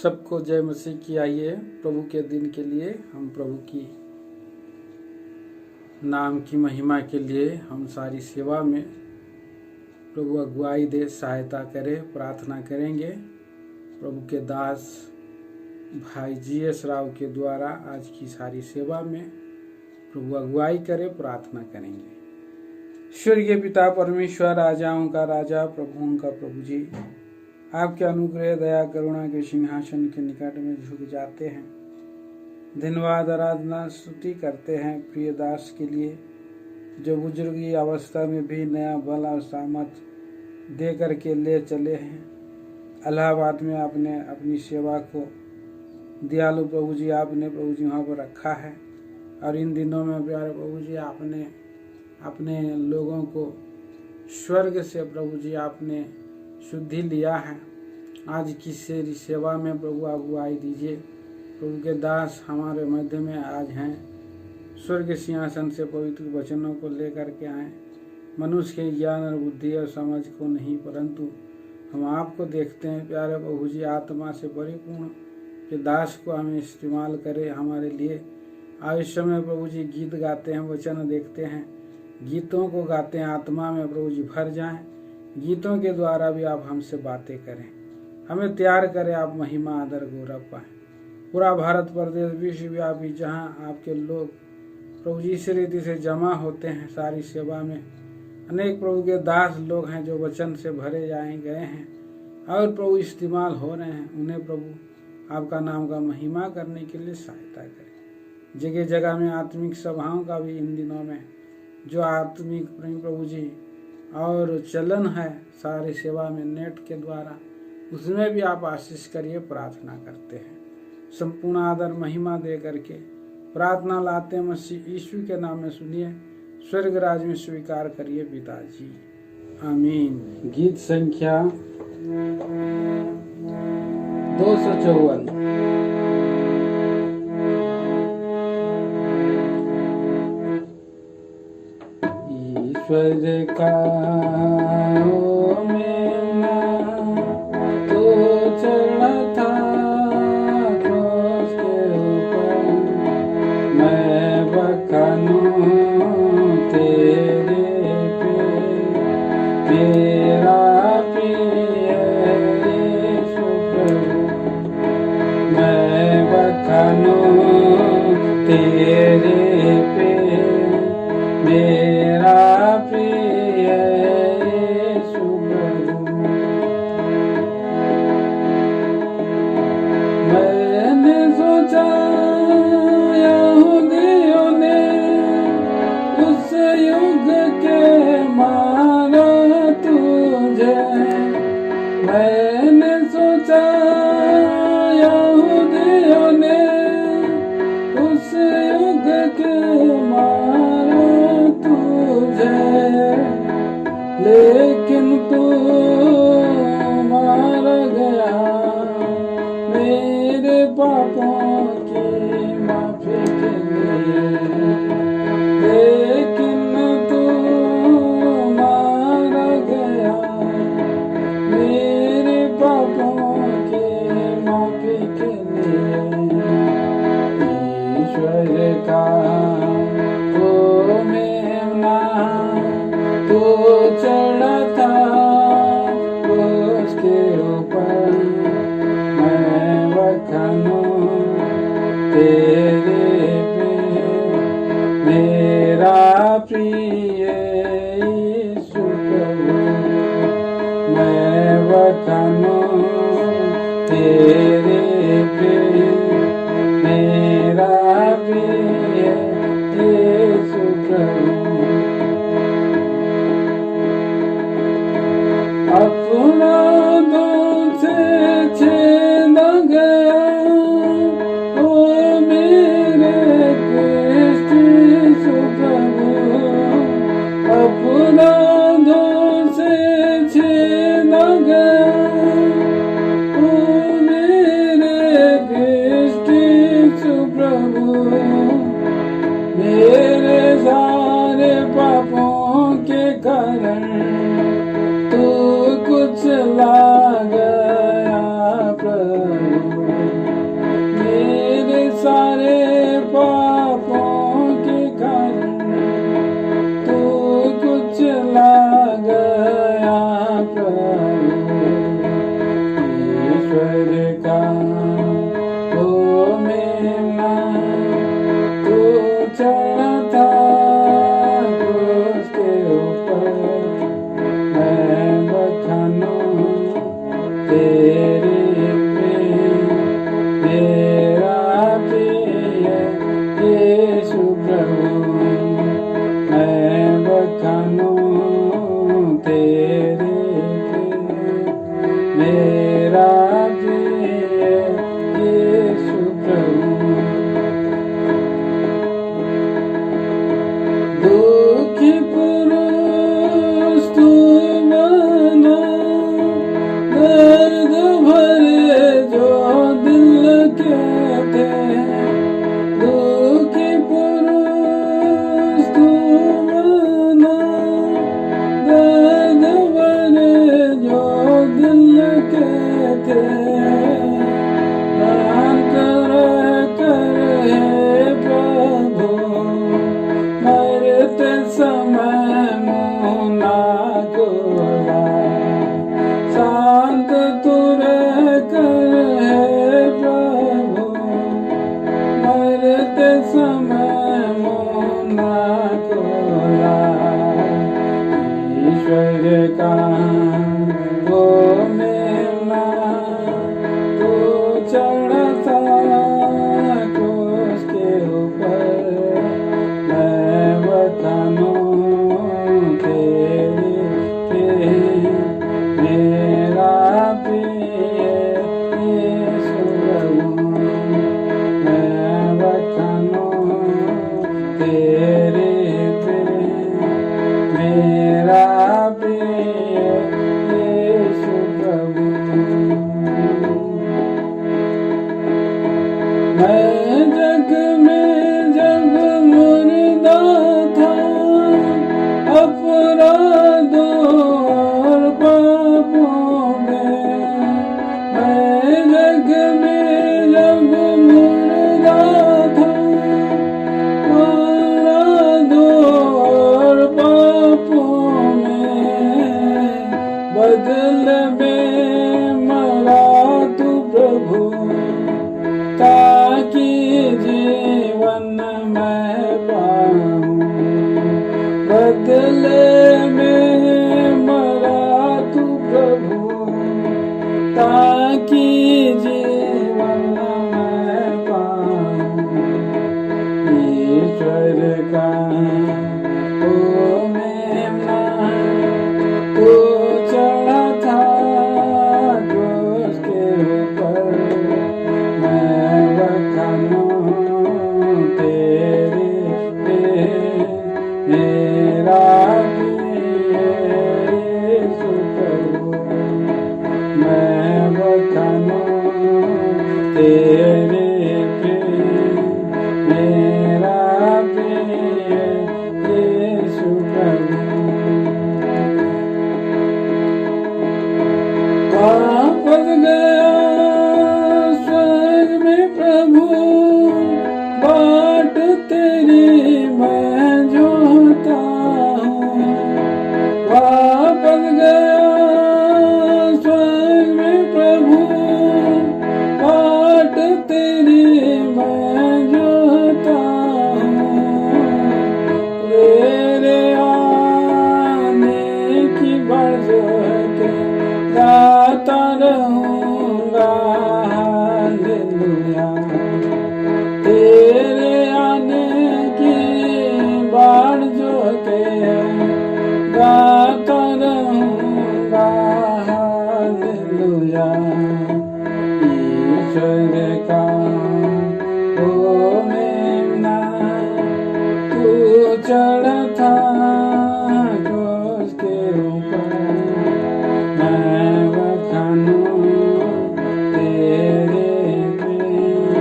सबको जय मसीह की। आइए प्रभु के दिन के लिए हम प्रभु की नाम की महिमा के लिए हम सारी सेवा में प्रभु अगुवाई दे, सहायता करे, प्रार्थना करेंगे। प्रभु के दास भाई GS राव के द्वारा आज की सारी सेवा में प्रभु अगुवाई करे, प्रार्थना करेंगे। स्वर्गीय पिता परमेश्वर, राजाओं का राजा, प्रभुओं का प्रभु जी, आपके अनुग्रह दया करुणा के सिंहासन के निकट में झुक जाते हैं। धन्यवाद आराधना स्तुति करते हैं प्रिय दास के लिए, जो बुजुर्गी अवस्था में भी नया बल और सामर्थ दे करके ले चले हैं। इलाहाबाद में आपने अपनी सेवा को दयालु प्रभु जी आपने प्रभु जी वहाँ पर रखा है, और इन दिनों में प्यारे प्रभु जी आपने अपने लोगों को स्वर्ग से प्रभु जी आपने शुद्धि लिया है। आज की सेवा में प्रभु अगुवाई दीजिए। प्रभु के दास हमारे मध्य में आज हैं, स्वर्ग सिंहासन से पवित्र वचनों को लेकर के आए। मनुष्य के ज्ञान और बुद्धि और समझ को नहीं, परंतु हम आपको देखते हैं प्यारे प्रभु जी, आत्मा से परिपूर्ण के दास को हमें इस्तेमाल करे हमारे लिए। आयुष्य में प्रभु जी गीत गाते हैं, वचन देखते हैं, गीतों को गाते हैं, आत्मा में प्रभु जी भर जाएं। गीतों के द्वारा भी आप हमसे बातें करें, हमें तैयार करें, आप महिमा आदर गौरव पाएं। पूरा भारत प्रदेश विश्वव्यापी जहाँ आपके लोग प्रभु जी इस रीति से जमा होते हैं, सारी सेवा में अनेक प्रभु के दास लोग हैं जो वचन से भरे गए हैं और प्रभु इस्तेमाल हो रहे हैं। उन्हें प्रभु आपका नाम का महिमा करने के लिए सहायता करें। जगह जगह में आत्मिक सभाओं का भी इन दिनों में जो आत्मिक प्रेम प्रभु जी और चलन है सारी सेवा में नेट के द्वारा, उसमें भी आप आशीष करिए, प्रार्थना करते हैं। संपूर्ण आदर महिमा दे करके प्रार्थना लाते हैं मसीह यीशु के नाम में, सुनिए, स्वर्ग राज में स्वीकार करिए पिताजी, आमीन। गीत संख्या 254। ईश्वर का मेमना तो चढ़ा था क्रूस के ऊपर, मैं बखानूं तेरे पे, मेरा प्रिय यीशु प्रभु, मैं बखानूं तेरे पे, मेरा प्रिय यीशु प्रभु। मैंने सोचा यहूदियों ने उस युग के मारा तुझे, मैंने सोचा यहूदियों ने उस युग के मारा तुझे, लेकिन तू मारा गया मेरे पापों की माफी के लिए, लेकिन तू मारा गया मेरे पापों की माफी के लिए। ईश्वर का तो चढ़ा था उसके ऊपर, मैं बखानूं तेरे पे, मेरा प्रिय यीशु प्रभु, मैं बखानूं तेरे पे, मेरा प्रिय यीशु प्रभु। अपराधों से छेड़ा गया ओ मेरे कृष्ण यीशु प्रभु, अपराधों से छेड़ा गया ओ मेरे कृष्ण यीशु प्रभु, मेरे सारे पापों के कारण तू कुछ ला गया प्रभु, ईश्वर का ओ मेमना तू चढ़ा था क्रूस के ऊपर, मैं बखानूं तेरे प्रेम, तेरा प्रिय यीशु प्रभु, मैं बखानूं तेरे प्रेम, मेरा प्रिय यीशु प्रभु। दुखी पुरुष तू बना, दर्द भरे जो दिल के थे, दुखी पुरुष तू बना, दर्द भरे जो दिल के थे, शांत रहकर हे प्रभु, मरते समय मुँह ना खोला, शांत तू रहकर हे प्रभु, मरते समय मुँह ना खोला। ईश्वर का वो मेमना तू चढ़ा था क्रूस के ऊपर, मैं बखानूं तेरे प्रेम, मेरा प्रिय यीशु प्रभु, मैं बखानूं तेरे प्रेम, मेरा प्रिय यीशु प्रभु। मैं जग में जब मुर्दा था, अपराधों और पापों में, मैं जग में जब मुर्दा था, अपराधों और पापों में, बदले में मरा तू प्रभु, ताकि जीवन मैं पाऊं, बदले में मरा तू प्रभु, ताकि जीवन मैं पाऊं। ईश्वर का ओ मेमना तू चढ़ा था क्रूस के ऊपर, मैं बखानूं तेरे प्रेम, मेरा प्रिय यीशु प्रभु, मैं बखानूं तेरे प्रेम, मेरा प्रिय यीशु प्रभु। वापस गया स्वर्ग में प्रभु, बाट तेरी मैं जोता हूँ, वापस गया स्वर्ग में प्रभु, बाट तेरी मैं जोता हूँ, तेरे आने की बढ़ के गाता रहूँगा हालेलुया, तेरे आने की बाढ़ जो के गाता रहूँगा हालेलुया। ईश्वर का ओ मेमना तू चढ़ा था क्रूस के ऊपर, मैं बखानूं तेरे प्रेम,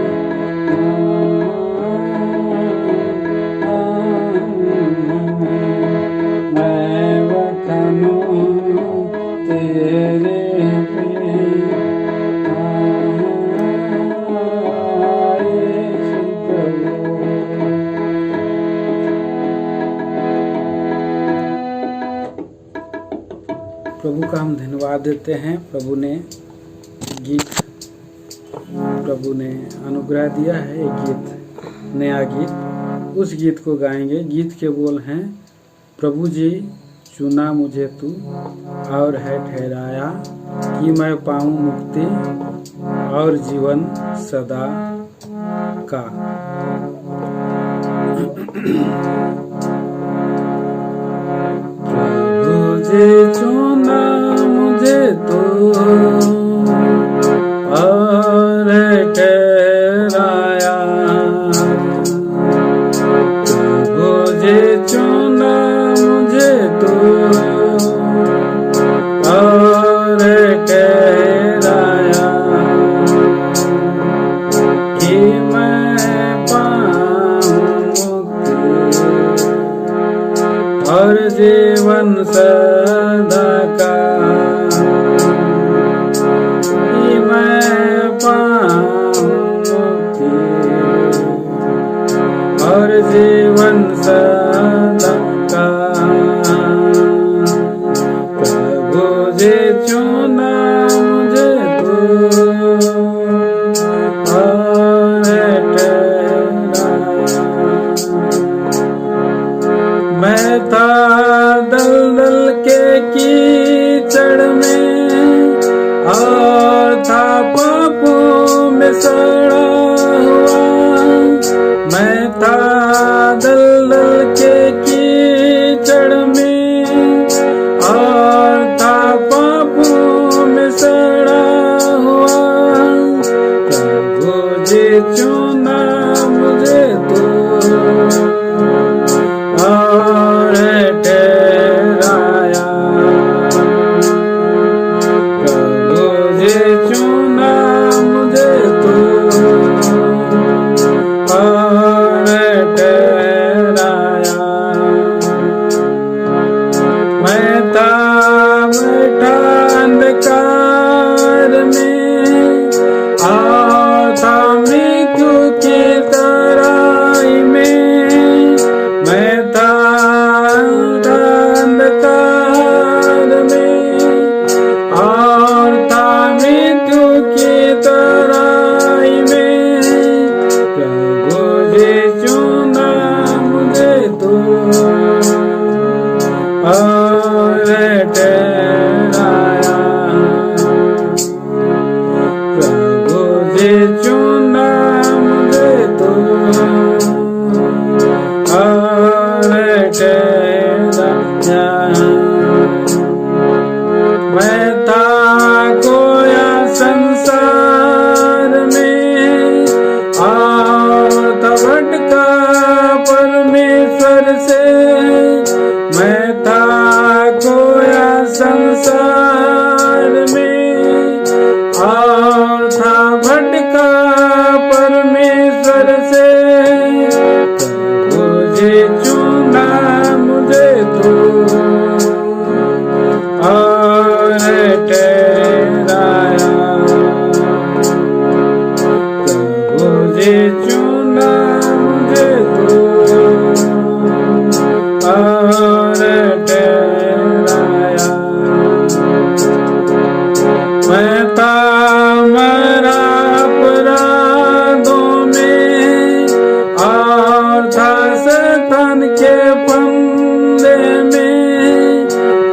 मैं बखानूं तेरे प्रेम, यीशु प्रभु। प्रभु का हम धन्यवाद देते हैं। प्रभु ने गीत प्रभु ने अनुग्रह दिया है, एक गीत, नया गीत, उस गीत को गाएंगे। गीत के बोल हैं, प्रभु जी चुना मुझे तू और है ठहराया, कि मैं पाऊं मुक्ति और जीवन सदा का। प्रभु जी चुना मुझे तू और ठहराया, प्रभु जी चुना मुझे तू और ठहराया, कि मैं पाऊं मुक्ति और जीवन सदा का, कि मैं पाऊं मुक्ति और जीवन सदा का। प्रभु जी चुना मुझे तू और ठहराया। मैं था दलदल के कीचड़ में और था पापों में सड़ा हुआ, मैं था दलदल के कीचड़ में और था पापों में सड़ा हुआ, प्रभु जी चुना मुझे तू और ठहराया, प्रभु जी चुना मुझे तू और ठहराया। मैं था बैठा अंधकार में और था मृत्यु की तराई में, मैं था अंधकार में और था मृत्यु की तराई में, प्रभु जी चुना मुझे तू और ठहराया, प्रभु जी चुना मुझे तू और ठहराया। मैं था खोया संसार में और था भटका परमेश्वर से, मैं था खोया संसार में और था भटका परमेश्वर से, प्रभु जी चुना मुझे तू और ठहराया, प्रभु जी चुना मुझे तू और ठहराया। मैं था मरा अपराधों में और था शैतान के फंदे में,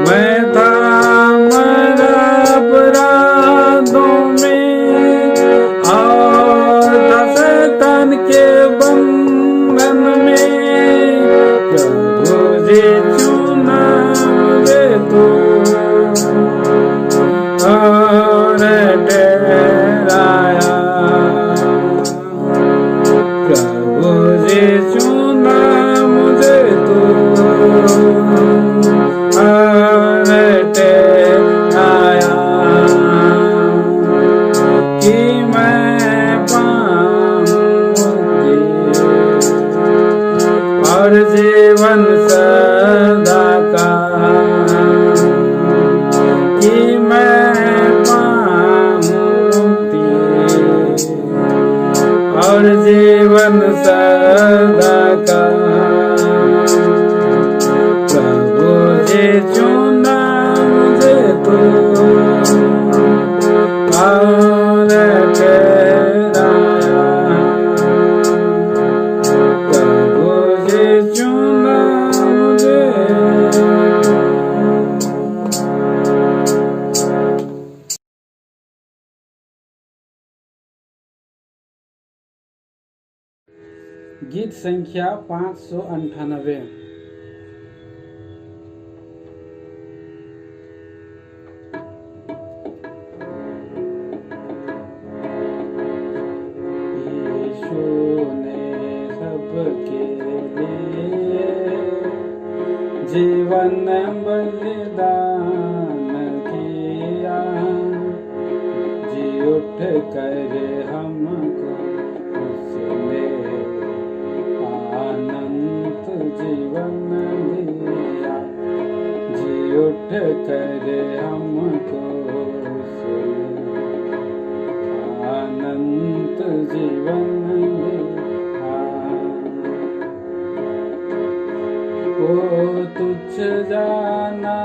मैं था मरा अपराधों में और था शैतान के बंधन में, प्रभु जी चुना मुझे तू और ठहराया, प्रभु जी चुना मुझे तू और ठहराया, कि मैं पाऊं मुक्ति और जीवन सदा का, कि मैं पाऊं मुक्ति और जीवन सदा का, प्रभु जी चुना मुझे तू और ठहराया। गीत संख्या 598। जीवन बलिदान किया, जी उठ कर हमको उसने अनंत जीवन दिया, जी उठ कर हमको उसने अनंत जीवन दिया। ओ तुझ जाना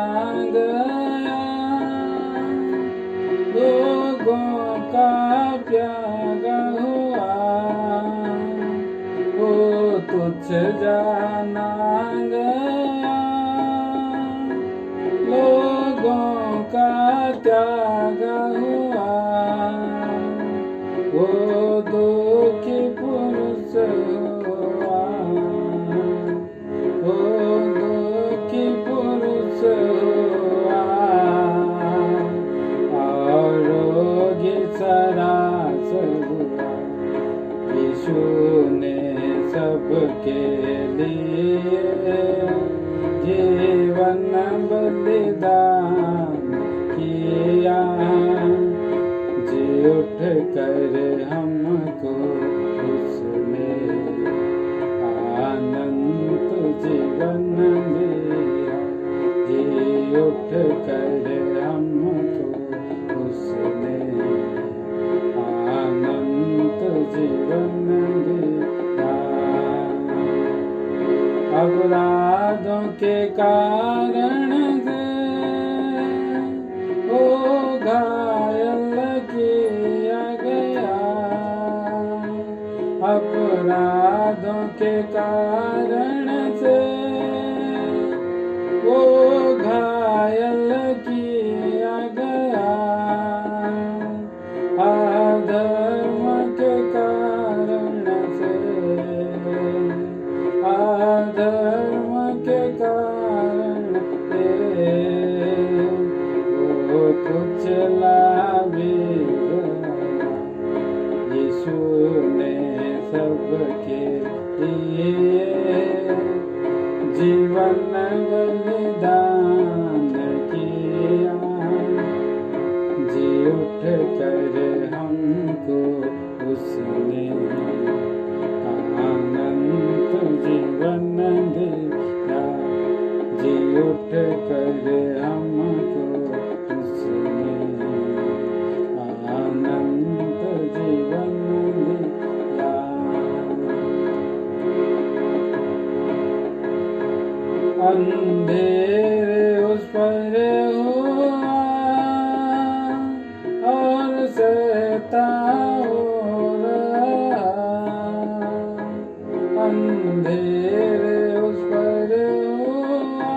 गया लोगों का प्यारा हुआ, ओ तुझ जाना गया लोगों का त्यागा हुआ, वो दुखी पुरुष हुआ, वो दुखी पुरुष हुआ, और रोगी सरास हुआ। यीशु ने सबके लिए जीवन बलिदान किया, जी उठ कर हमको उसने अनंत जीवन दिया, जी उठ कर हमको उसने अनंत जीवन दिया। अपराधों के कारण से वो घायल किया गया, अपराधों के कारण से वो घायल किया गया, अधर्म के कारण से, अधर्म के कारण से वो कुचला भी गया। यीशु ने सबके लिए जीवन बलिदान किया, जी उठ कर हमको उसने अनंत जीवन दिया, जी उठ कर हमको उसने अनंत जीवन दिया। अंधेरे उस पर हुआ और सहता हो रहा, अंधेरे उस पर हुआ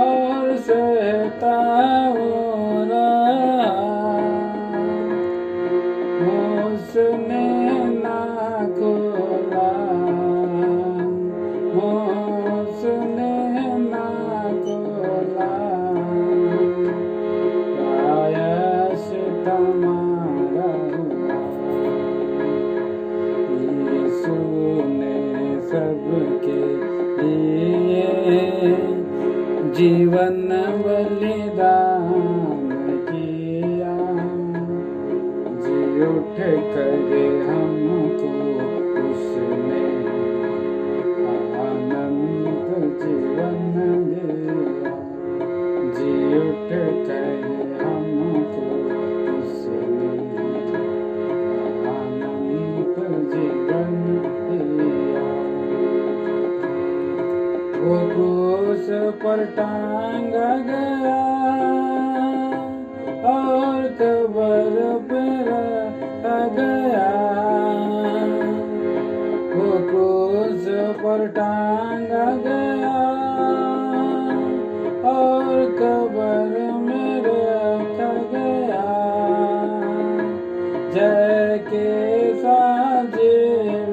और सहता हो रहा, उसने ना खोला, उसने ना खोला, प्रायश्चित हमारा हुआ। यीशु ने सबके लिए जीवन बलिदान किया, जी उठ कर हमको उसने अनंत जीवन दिया, जी उठ कर हमको उसने अनंत जीवन दिया। वो क्रूस पर टांगा गया और कब्र पे रखा गया, वो क्रूस पर टांगा गया और कब्र में रखा गया। जय के साथ जीव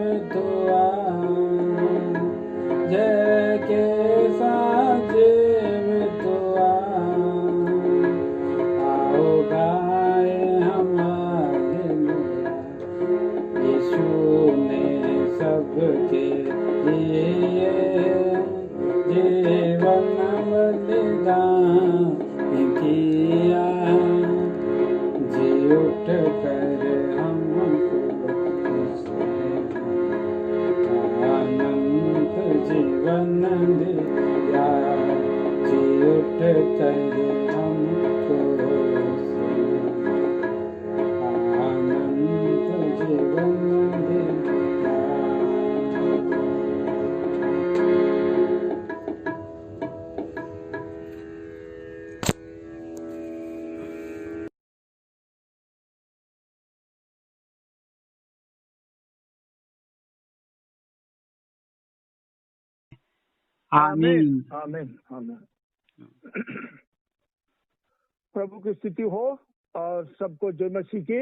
हमको अनंत जीवन दिया, जी उठ कर हमको अनंत जीवन दिया। आमीन आमीन आमीन। प्रभु की स्तुति हो और सबको जय मसीह की।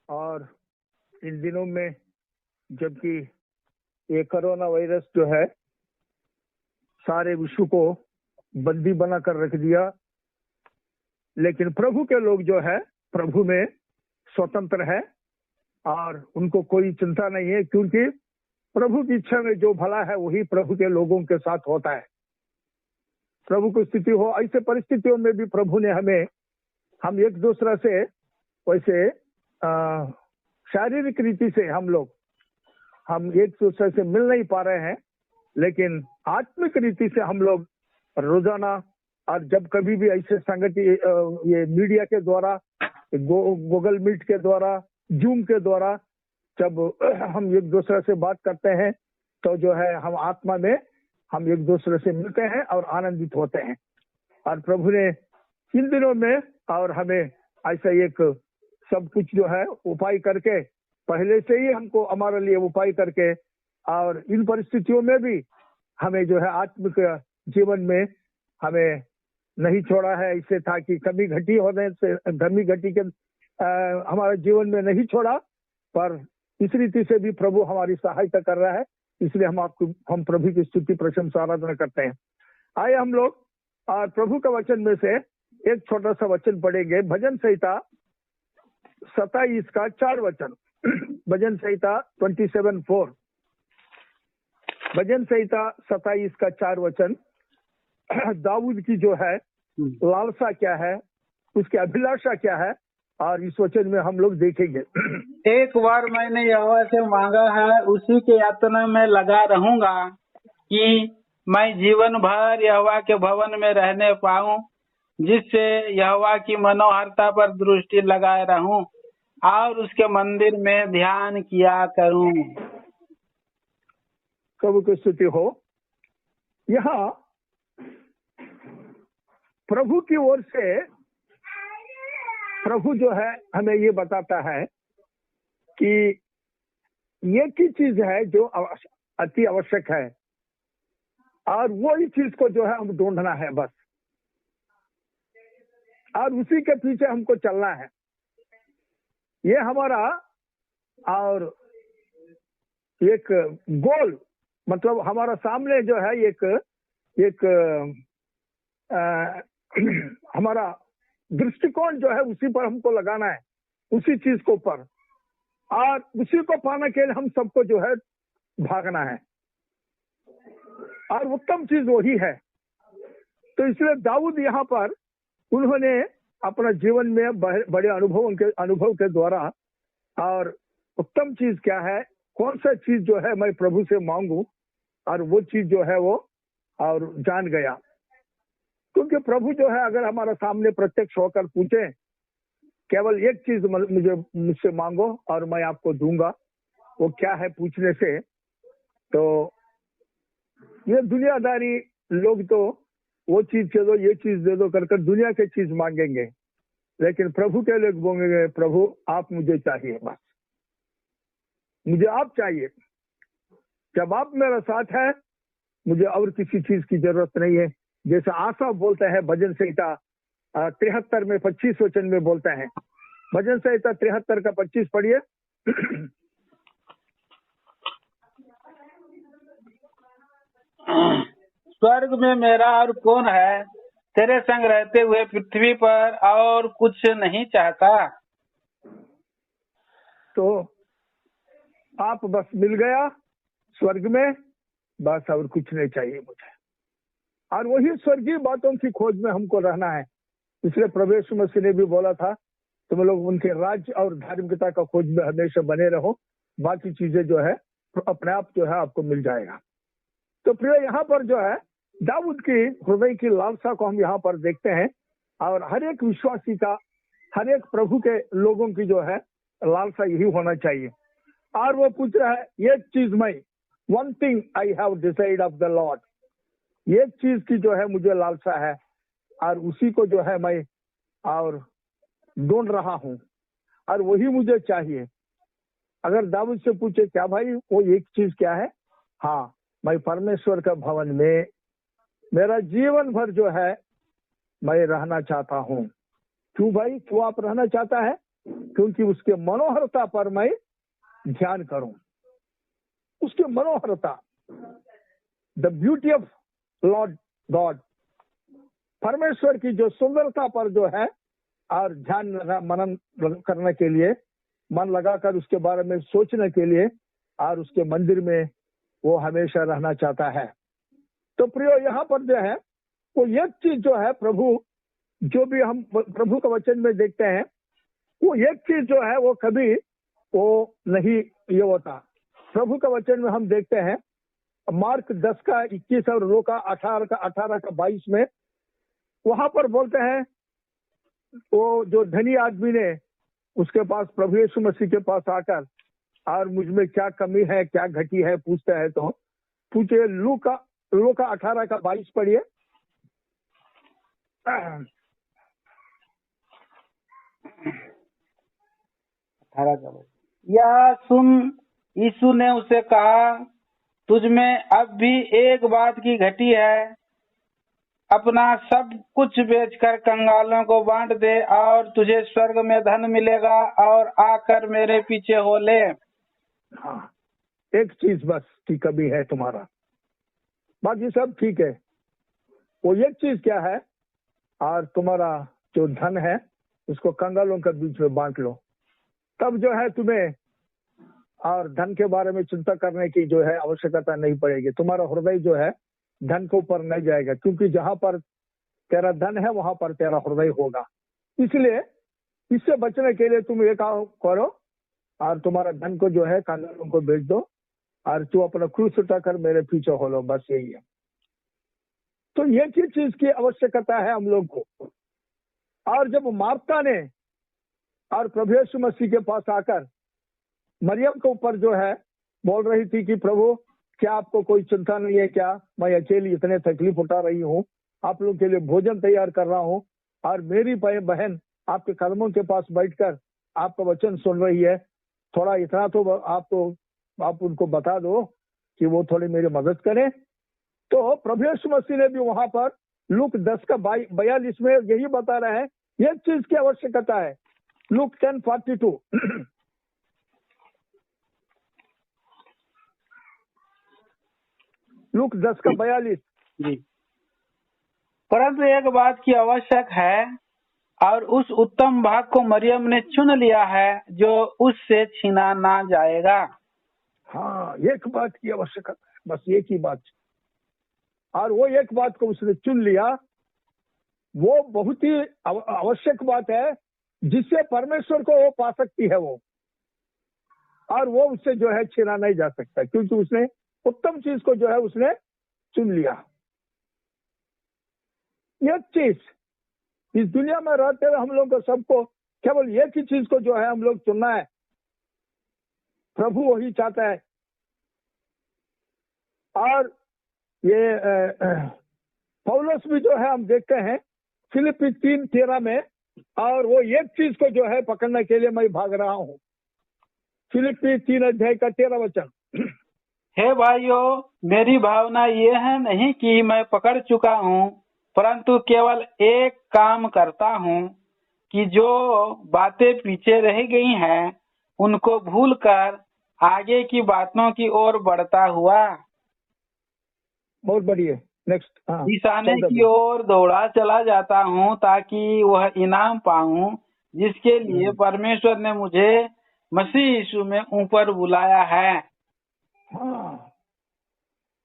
और इन दिनों में जबकि ये कोरोना वायरस जो है सारे विश्व को बंदी बना कर रख दिया, लेकिन प्रभु के लोग जो है प्रभु में स्वतंत्र है और उनको कोई चिंता नहीं है, क्योंकि प्रभु की इच्छा में जो भला है वही प्रभु के लोगों के साथ होता है। प्रभु की स्थिति हो। ऐसे परिस्थितियों में भी प्रभु ने हम एक दूसरे से वैसे शारीरिक रीति से हम एक दूसरे से मिल नहीं पा रहे हैं, लेकिन आत्मिक रीति से हम लोग रोजाना और जब कभी भी ऐसे ये मीडिया के द्वारा, गूगल मीट के द्वारा, जूम के द्वारा जब हम एक दूसरे से बात करते हैं तो जो है हम आत्मा में हम एक दूसरे से मिलते हैं और आनंदित होते हैं। और प्रभु ने इन दिनों में और हमें ऐसा एक सब कुछ जो है उपाय करके पहले से ही हमको हमारे लिए उपाय करके और इन परिस्थितियों में भी हमें जो है आत्मिक जीवन में हमें नहीं छोड़ा है। ऐसे था कि कमी घटी होने से हमारे जीवन में नहीं छोड़ा, पर इस रीति से भी प्रभु हमारी सहायता कर रहा है। इसलिए हम प्रभु की स्तुति प्रशंसा आराधना करते हैं। आइए हम लोग प्रभु का वचन में से एक छोटा सा वचन पढ़ेंगे। भजन संहिता 27 का 4 वचन। भजन संहिता 27:4। भजन संहिता 27 का 4 वचन। दाऊद की जो है लालसा क्या है, उसकी अभिलाषा क्या है, और इस वचन में हम लोग देखेंगे। एक बार मैंने यहोवा से मांगा है, उसी के यातना में लगा रहूंगा कि मैं जीवन भर यहोवा के भवन में रहने पाऊं, जिससे यहोवा की मनोहरता पर दृष्टि लगाए रहूं और उसके मंदिर में ध्यान किया करूं। प्रभु की स्तुति हो। यहाँ प्रभु की ओर से प्रभु जो है हमें ये बताता है कि एक ही चीज है जो अति आवश्यक है, और वो ही चीज को जो है हम ढूंढना है बस, और उसी के पीछे हमको चलना है। ये हमारा और एक गोल, मतलब हमारा सामने जो है एक हमारा दृष्टिकोण जो है उसी पर हमको लगाना है, उसी चीज को पर, और उसी को पाने के लिए हम सबको जो है भागना है, और उत्तम चीज वही है। तो इसलिए दाऊद यहाँ पर उन्होंने अपना जीवन में बड़े अनुभव के द्वारा और उत्तम चीज क्या है, कौन सा चीज जो है मैं प्रभु से मांगू, और वो चीज जो है वो और जान गया। क्योंकि प्रभु जो है अगर हमारा सामने प्रत्यक्ष होकर पूछे केवल एक चीज मुझसे मांगो और मैं आपको दूंगा, वो क्या है पूछने से, तो ये दुनियादारी लोग तो वो चीज दे दो, ये चीज दे दो कर दुनिया के चीज मांगेंगे, लेकिन प्रभु के लोग बोलेंगे प्रभु आप मुझे चाहिए, बस मुझे आप चाहिए। जब आप मेरा साथ है मुझे और किसी चीज की जरूरत नहीं है। जैसे आसा बोलते हैं भजन संहिता 73 में 25 वचन में बोलते हैं। भजन संहिता 73 का 25 पढ़िए। स्वर्ग में मेरा और कौन है, तेरे संग रहते हुए पृथ्वी पर और कुछ नहीं चाहता। तो आप बस मिल गया स्वर्ग में, बस और कुछ नहीं चाहिए मुझे, और वही स्वर्गीय बातों की खोज में हमको रहना है। इसलिए प्रभु यीशु मसीह ने भी बोला था तुम लोग उनके राज्य और धार्मिकता का खोज में हमेशा बने रहो, बाकी चीजें जो है अपने आप जो है आपको मिल जाएगा। तो प्रिय यहाँ पर जो है दाऊद की हृदय की लालसा को हम यहाँ पर देखते हैं, और हर एक विश्वासी का, हर एक प्रभु के लोगों की जो है लालसा यही होना चाहिए। और वो पूछ रहा है, एक चीज में, one thing I have decide of the Lord, एक चीज की जो है मुझे लालसा है और उसी को जो है मैं और ढूंढ रहा हूँ और वही मुझे चाहिए। अगर दाऊद से पूछे क्या भाई वो एक चीज क्या है, हाँ, मैं परमेश्वर का भवन में मेरा जीवन भर जो है मैं रहना चाहता हूँ। क्यों भाई, क्यों आप रहना चाहता है? क्योंकि उसके मनोहरता पर मैं ध्यान करूं, उसके मनोहरता, the beauty of lord god, परमेश्वर की जो सुंदरता पर जो है और ध्यान मनन करने के लिए, मन लगाकर उसके बारे में सोचने के लिए और उसके मंदिर में वो हमेशा रहना चाहता है। तो प्रियो यहाँ पर जो है वो एक चीज जो है, प्रभु जो भी हम प्रभु का वचन में देखते हैं, वो एक चीज जो है वो कभी वो नहीं ये होता। प्रभु का वचन में हम देखते हैं मार्क 10 का 21 और लूका 18 का 22 में, वहां पर बोलते हैं वो जो धनी आदमी ने उसके पास प्रभु यीशु मसीह के पास आकर और मुझ में क्या कमी है, क्या घटी है पूछता है, तो पूछे लूका 18 का 22 पढ़िए। यह सुन यीशु ने उसे कहा, तुझ में अब भी एक बात की घटी है, अपना सब कुछ बेचकर कंगालों को बांट दे और तुझे स्वर्ग में धन मिलेगा और आकर मेरे पीछे हो ले। हाँ, एक चीज बस की कमी है तुम्हारा, बाकी सब ठीक है। वो एक चीज क्या है, और तुम्हारा जो धन है उसको कंगालों के बीच में बांट लो, तब जो है तुम्हें और धन के बारे में चिंता करने की जो है आवश्यकता नहीं पड़ेगी। तुम्हारा हृदय जो है धन के ऊपर नहीं जाएगा, क्योंकि जहां पर तेरा धन है वहां पर तेरा हृदय होगा। इसलिए इससे बचने के लिए तुम एक करो और तुम्हारा धन को जो है कंगालों को बेच दो और तू अपना क्रूस उठाकर मेरे पीछे हो लो, बस यही है। तो एक ही चीज की आवश्यकता है हम लोग को। और जब मार्था ने और प्रभु यीशु मसीह के पास आकर मरियम के ऊपर जो है बोल रही थी कि प्रभु क्या आपको कोई चिंता नहीं है क्या, मैं अकेली इतने तकलीफ उठा रही हूँ, आप लोग के लिए भोजन तैयार कर रहा हूँ और मेरी बहन आपके कदमों के पास बैठकर आपका वचन सुन रही है, थोड़ा इतना तो आप उनको बता दो कि वो थोड़ी मेरी मदद करें। तो प्रभु यीशु मसीह ने भी वहां पर लूक 10 का 42 में यही बता रहे हैं, एक चीज की आवश्यकता है। लूक 10:42 लूक 10 का 42। जी, परंतु एक बात की आवश्यक है और उस उत्तम भाग को मरियम ने चुन लिया है जो उससे छीना ना जाएगा। हाँ, एक बात की आवश्यकता है, बस एक ही बात, और वो एक बात को उसने चुन लिया। वो बहुत ही आवश्यक बात है जिससे परमेश्वर को वो पा सकती है वो, और वो उससे जो है छीना नहीं जा सकता, क्योंकि उसने उत्तम चीज को जो है उसने चुन लिया। एक चीज इस दुनिया में रहते हुए हम लोग को सबको केवल एक ही चीज को जो है हम लोग चुनना है, प्रभु वही चाहता है। और ये पौलुस भी जो है हम देखते हैं फिलिप्पी 3:13 में, और वो एक चीज को जो है पकड़ने के लिए मैं भाग रहा हूँ। फिलिप्पी 3:13 हे भाइयों, मेरी भावना ये है नहीं कि मैं पकड़ चुका हूँ, परंतु केवल एक काम करता हूँ कि जो बातें पीछे रह गई हैं उनको भूलकर आगे की बातों की ओर बढ़ता हुआ बहुत बढ़िया, नेक्स्ट। निशाने की ओर दौड़ा चला जाता हूँ ताकि वह इनाम पाऊं जिसके लिए परमेश्वर ने मुझे मसीह यीशु में ऊपर बुलाया है। हाँ,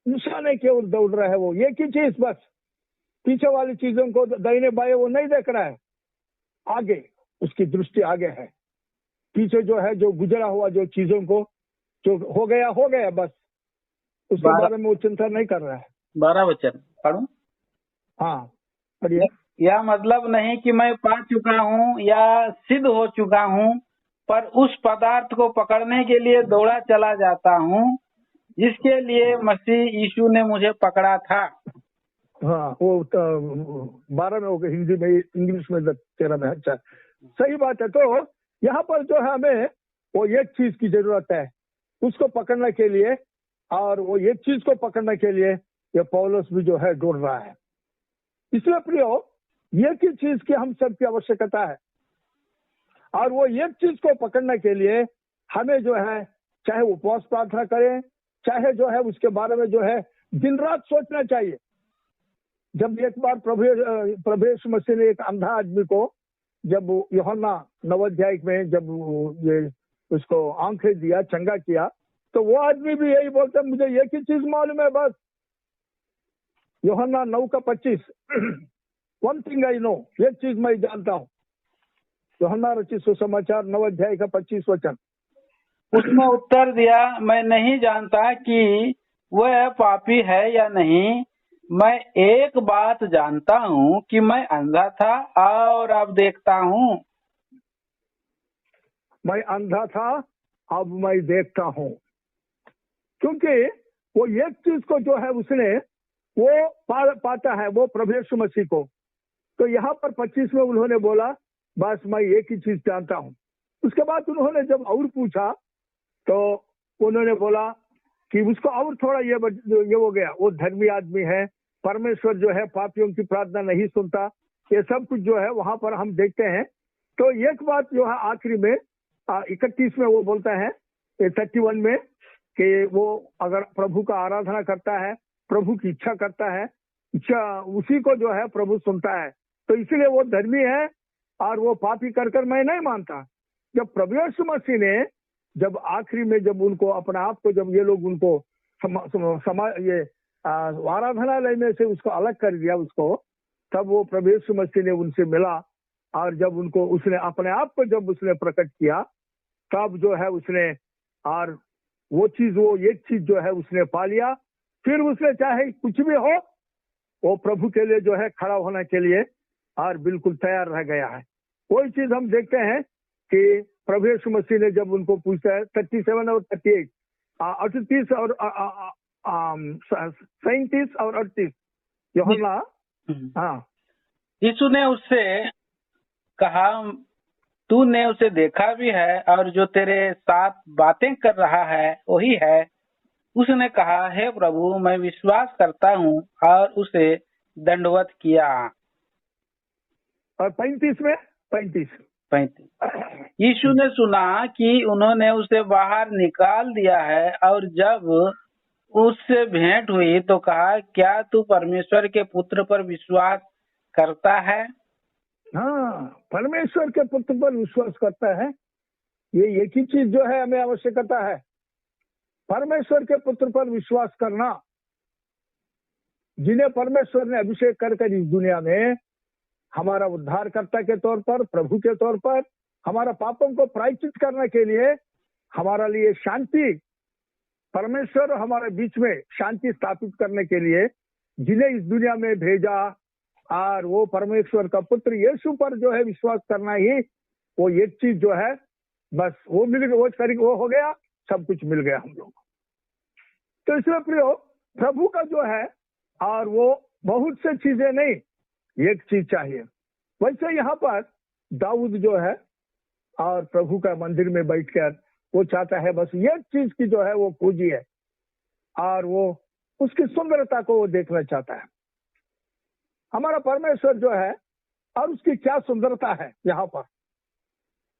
निशाने की ओर दौड़ रहा है वो, एक ही चीज बस, पीछे वाली चीजों को दाहिने बाएं वो नहीं देख रहा है, आगे उसकी दृष्टि आगे है। पीछे जो है, जो गुजरा हुआ जो चीजों को, जो हो गया बस, उसके बारे में वो चिंता नहीं कर रहा है। 12 वचन पढ़ूं? हाँ पढ़िए। यह मतलब नहीं कि मैं पा चुका हूँ या सिद्ध हो चुका हूँ, पर उस पदार्थ को पकड़ने के लिए दौड़ा चला जाता हूँ जिसके लिए मसीह यीशु ने मुझे पकड़ा था। हाँ, वो 12 में हो गया, हिंदी में, इंग्लिश में 13 में। अच्छा, सही बात है। तो यहाँ पर जो है हमें वो एक चीज की जरूरत है उसको पकड़ने के लिए, और वो एक चीज को पकड़ने के लिए ये पौलुस भी जो है ढूंढ रहा है। इसलिए प्रियो, एक ही चीज की हम सबकी आवश्यकता है, और वो एक चीज को पकड़ने के लिए हमें जो है चाहे उपवास प्रार्थना करें, चाहे जो है उसके बारे में जो है दिन रात सोचना चाहिए। जब एक बार प्रभु यीशु मसीह ने एक अंधा आदमी को, जब यूहन्ना 9 अध्याय में जब ये उसको आंखें दिया, चंगा किया, तो वो आदमी भी यही बोलता, मुझे एक ही चीज मालूम है बस। यूहन्ना 9:25 वन थिंग आई नो, एक चीज मैं जानता हूँ। यूहन्ना रचित सुसमाचार 9 अध्याय का 25 वचन। उसने उत्तर दिया, मैं नहीं जानता कि वह पापी है या नहीं। मैं एक बात जानता हूँ कि मैं अंधा था और अब देखता हूँ। मैं अंधा था, अब मैं देखता हूँ। क्योंकि वो एक चीज को जो है उसने वो पाता है, वो प्रभु यीशु मसीह को। तो यहाँ पर 25 में उन्होंने बोला, बस मैं एक ही चीज जानता हूँ। उसके बाद उन्होंने जब और पूछा तो उन्होंने बोला कि उसको और थोड़ा ये हो गया, वो धर्मी आदमी है, परमेश्वर जो है पापियों की प्रार्थना नहीं सुनता, ये सब कुछ जो है वहां पर हम देखते हैं। तो एक बात जो है आखिरी में 31 में वो बोलता है, 31 में, कि वो अगर प्रभु का आराधना करता है, प्रभु की इच्छा करता है, इच्छा उसी को जो है प्रभु सुनता है। तो इसलिए वो धर्मी है, और वो पापी कर मैं नहीं मानता। जब प्रभु यीशु मसीह ने जब आखिरी में जब उनको अपने आप को, जब ये लोग उनको ये आराधनालय में से उसको अलग कर दिया उसको, तब वो प्रभु यीशु मसीह ने उनसे मिला, और जब उनको उसने अपने आप को जब उसने प्रकट किया, तब जो है उसने, और वो चीज, वो एक चीज जो है उसने पा लिया। फिर उसने चाहे कुछ भी हो, वो प्रभु के लिए जो है खड़ा होने के लिए और बिल्कुल तैयार रह गया है। वही चीज हम देखते हैं कि प्रभु यीशु मसीह ने जब उनको पूछता है 37 और 38, 38 और 37 और 38, यूहन्ना। हाँ, यीशु ने उससे कहा, तूने उसे देखा भी है और जो तेरे साथ बातें कर रहा है वही है। उसने कहा, हे प्रभु, मैं विश्वास करता हूँ, और उसे दंडवत किया। और 35 में 35 यीशु ने सुना कि उन्होंने उसे बाहर निकाल दिया है, और जब उससे भेंट हुई तो कहा, क्या तू परमेश्वर के पुत्र पर विश्वास करता है? हाँ, परमेश्वर के पुत्र पर विश्वास करता है। ये एक ही चीज जो है हमें आवश्यकता है, परमेश्वर के पुत्र पर विश्वास करना, जिन्हें परमेश्वर ने अभिषेक कर इस दुनिया में हमारा उद्धारकर्ता के तौर पर, प्रभु के तौर पर, हमारा पापों को प्रायश्चित करने के लिए, हमारा लिए शांति, परमेश्वर हमारे बीच में शांति स्थापित करने के लिए जिन्हें इस दुनिया में भेजा, और वो परमेश्वर का पुत्र यीशु पर जो है विश्वास करना ही वो एक चीज जो है, बस वो मिल गया, वो हो गया, सब कुछ मिल गया हम लोग। तो इसलिए प्रियो, प्रभु का जो है, और वो बहुत से चीजें नहीं, एक चीज चाहिए। वैसे यहाँ पर दाऊद जो है, और प्रभु का मंदिर में बैठकर वो चाहता है बस एक चीज की जो है वो खोजी है, और वो उसकी सुंदरता को वो देखना चाहता है। हमारा परमेश्वर जो है, और उसकी क्या सुंदरता है। यहाँ पर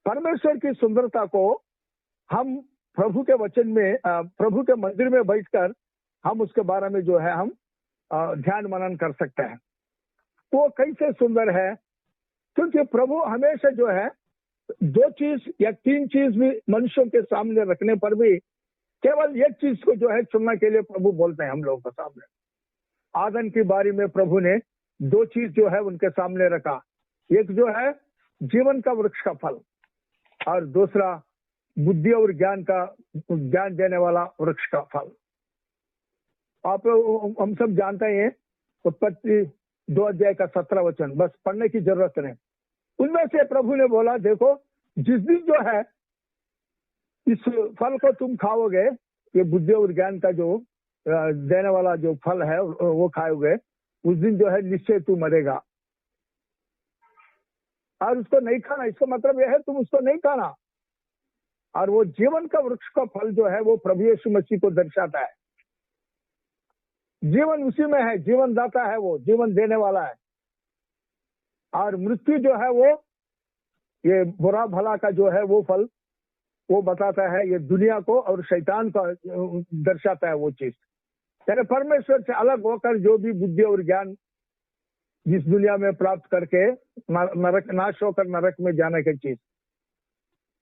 परमेश्वर की सुंदरता को हम प्रभु के वचन में, प्रभु के मंदिर में बैठकर हम उसके बारे में जो है हम ध्यान मनन कर सकते हैं। वो कैसे सुंदर है, क्योंकि प्रभु हमेशा जो है 2 चीज या 3 चीज भी मनुष्यों के सामने रखने पर भी केवल एक चीज को जो है चुनने के लिए प्रभु बोलते हैं हम लोगों के सामने। आदम की बारी में प्रभु ने 2 चीज जो है उनके सामने रखा, एक जो है जीवन का वृक्ष का फल, और दूसरा बुद्धि और ज्ञान देने वाला वृक्ष का फल। आप हम सब जानते हैं उत्पत्ति 2 अध्याय का 17 वचन, बस पढ़ने की जरूरत नहीं। उनमें से प्रभु ने बोला, देखो जिस दिन जो है इस फल को तुम खाओगे, ये बुद्धि और ज्ञान का जो देने वाला जो फल है वो खाओगे, उस दिन जो है निश्चय तू मरेगा। और उसको नहीं खाना, इसका मतलब यह है तुम उसको नहीं खाना। और वो जीवन का वृक्ष का फल जो है वो प्रभु यीशु मसीह को दर्शाता है। जीवन उसी में है, जीवन दाता है, वो जीवन देने वाला है। और मृत्यु जो है वो ये बुरा भला का जो है वो फल वो बताता है, ये दुनिया को और शैतान का दर्शाता है वो चीज। यानी परमेश्वर से अलग होकर जो भी बुद्धि और ज्ञान जिस दुनिया में प्राप्त करके नरक नाश होकर नरक में जाने की चीज,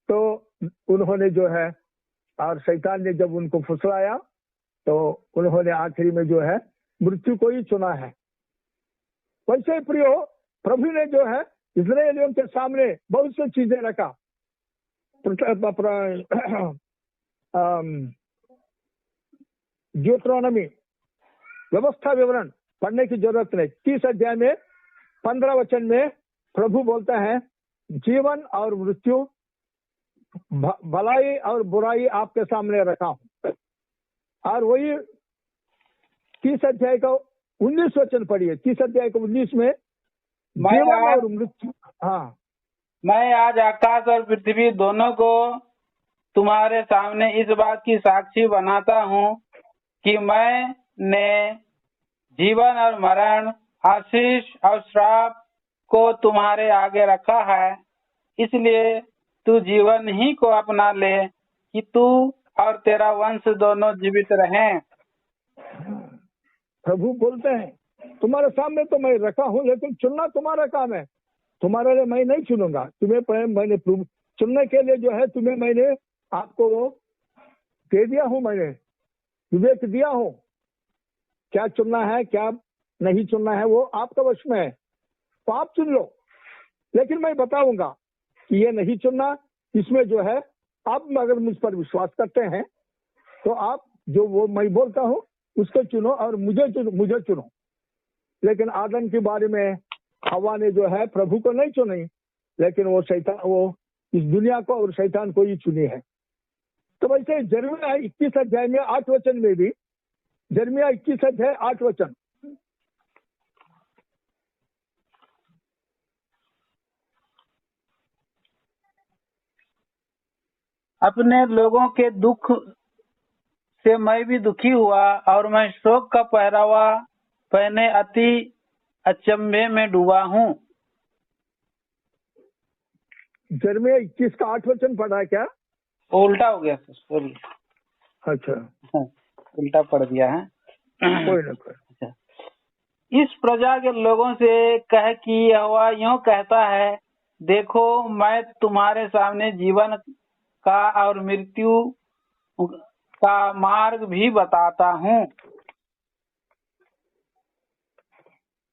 तो उन्होंने जो है, और शैतान ने जब उनको फुसलाया तो उन्होंने आखिरी में जो है मृत्यु को ही चुना है। वैसे ही प्रियो, प्रभु ने जो है इस्राएलियों के सामने बहुत सी चीजें रखा। ड्यूटरोनॉमी व्यवस्था विवरण पढ़ने की जरूरत नहीं। 30 अध्याय में 15 वचन में प्रभु बोलता है, जीवन और मृत्यु, भलाई और बुराई आपके सामने रखा हूं। और वही 30 अध्याय का 19 वचन पढ़िए। 30 अध्याय का 19 में जीवन और मृत्यु। हाँ, मैं आज आकाश और पृथ्वी दोनों को तुम्हारे सामने इस बात की साक्षी बनाता हूँ कि मैंने जीवन और मरण, आशीष और श्राप को तुम्हारे आगे रखा है। इसलिए तू जीवन ही को अपना ले कि तू और तेरा वंश दोनों जीवित रहें। प्रभु बोलते हैं तुम्हारे सामने तो मैं रखा हूँ, लेकिन चुनना तुम्हारा काम है। तुम्हारे लिए मैं नहीं चुनूंगा। तुम्हें मैंने चुनने के लिए जो है तुम्हें मैंने आपको दे दिया हूँ, मैंने विवेक दिया हूँ। क्या चुनना है क्या नहीं चुनना है वो आपका वश में है, तो आप चुन लो। लेकिन मैं बताऊंगा कि ये नहीं चुनना, इसमें जो है आप अगर मुझ पर विश्वास करते हैं तो आप जो वो मैं बोलता हूँ उसको चुनो और मुझे चुनो। लेकिन आदम के बारे में हवा ने जो है प्रभु को नहीं चुनी, लेकिन वो इस दुनिया को और शैतान को ही चुनी है। तो वैसे जर्मिया 21 अध्याय में 8 वचन में भी, जर्मिया 21 अध्याय 8 वचन, अपने लोगों के दुख से मैं भी दुखी हुआ और मैं शोक का पहरावा पहने अति अचंभे में डूबा हूँ। जर्मिया 21 का 8 वचन पढ़ा क्या? उल्टा हो गया सर, सॉरी। अच्छा, उल्टा पढ़ दिया है। कोई ना कोई। अच्छा, इस प्रजा के लोगों से कह कि यहोवा यूं कहता है, देखो मैं तुम्हारे सामने जीवन का और मृत्यु का मार्ग भी बताता हूँ।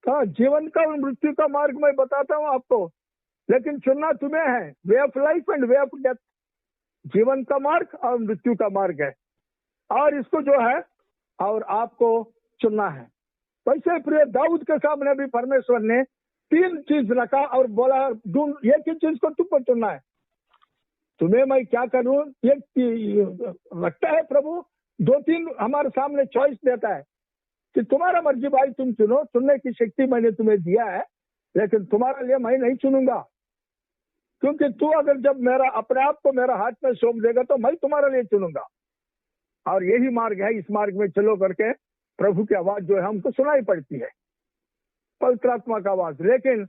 हाँ, जीवन का और मृत्यु का मार्ग मैं बताता हूँ आपको, लेकिन चुनना तुम्हें है। Way of life and way of death, जीवन का मार्ग और मृत्यु का मार्ग है, और इसको जो है और आपको चुनना है। वैसे प्रिय दाऊद के सामने भी परमेश्वर ने 3 चीज रखा और बोला, ढूंढ एक ही चीज को तुमको चुनना है। तुम्हें मैं क्या करूं, एक रखता है प्रभु, 2-3 हमारे सामने चॉइस देता है कि तुम्हारा मर्जी भाई, तुम चुनो। चुनने की शक्ति मैंने तुम्हें दिया है, लेकिन तुम्हारे लिए मैं नहीं चुनूंगा, क्योंकि तू अगर जब मेरा अपने आप को मेरा हाथ में सौंप देगा तो मैं तुम्हारे लिए चुनूंगा। और यही मार्ग है, इस मार्ग में चलो करके प्रभु की आवाज जो है हमको सुनाई पड़ती है, पवित्र आत्मा का आवाज। लेकिन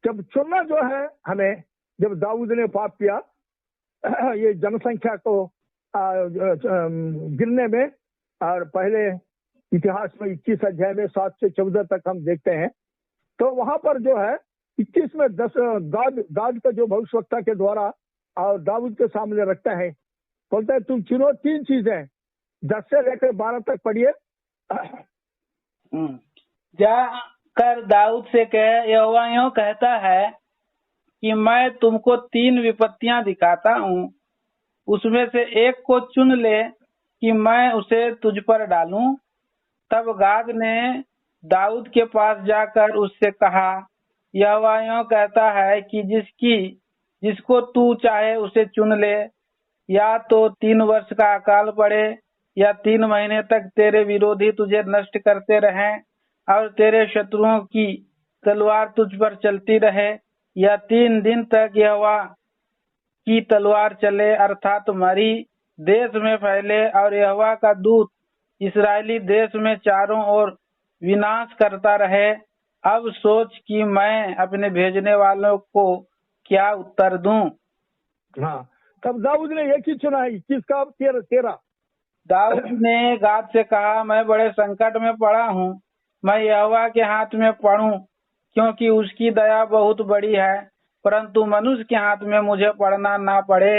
जब चुनना जो है हमें, जब दाऊद ने पाप किया, ये जनसंख्या को गिरने में, और पहले इतिहास में 21 अध्याय में 7 से 14 तक हम देखते हैं, तो वहां पर जो है 21 में 10 गाद का जो भविष्यवक्ता के द्वारा और दाऊद के सामने रखता है, बोलता है तुम चुनो 3 चीजें। 10 से लेकर 12 तक पढ़िए। जाकर दाऊद से कहे, यहोवा यूं कहता है, कि मैं तुमको 3 विपत्तियां दिखाता हूँ, उसमें से एक को चुन ले कि मैं उसे तुझ पर डालूं। तब गाद ने दाऊद के पास जाकर उससे कहा, यहोवा यूं कहता है कि जिसको तू चाहे उसे चुन ले, या तो 3 वर्ष का अकाल पड़े या 3 महीने तक तेरे विरोधी तुझे नष्ट करते रहें और तेरे शत्रुओं की तलवार तुझ पर चलती रहे, या 3 दिन तक यहोवा की तलवार चले अर्थात मरी देश में फैले और यहोवा का दूत इस्राएली देश में चारों ओर विनाश करता रहे। अब सोच कि मैं अपने भेजने वालों को क्या उत्तर दूं। हाँ, तब दाऊद ने एक ही चुना, 21 का 13। दाऊद ने गाद से कहा, मैं बड़े संकट में पड़ा हूँ, मैं यहोवा के हाथ में पड़ूं, क्योंकि उसकी दया बहुत बड़ी है, परंतु मनुष्य के हाथ में मुझे पड़ना ना पड़े।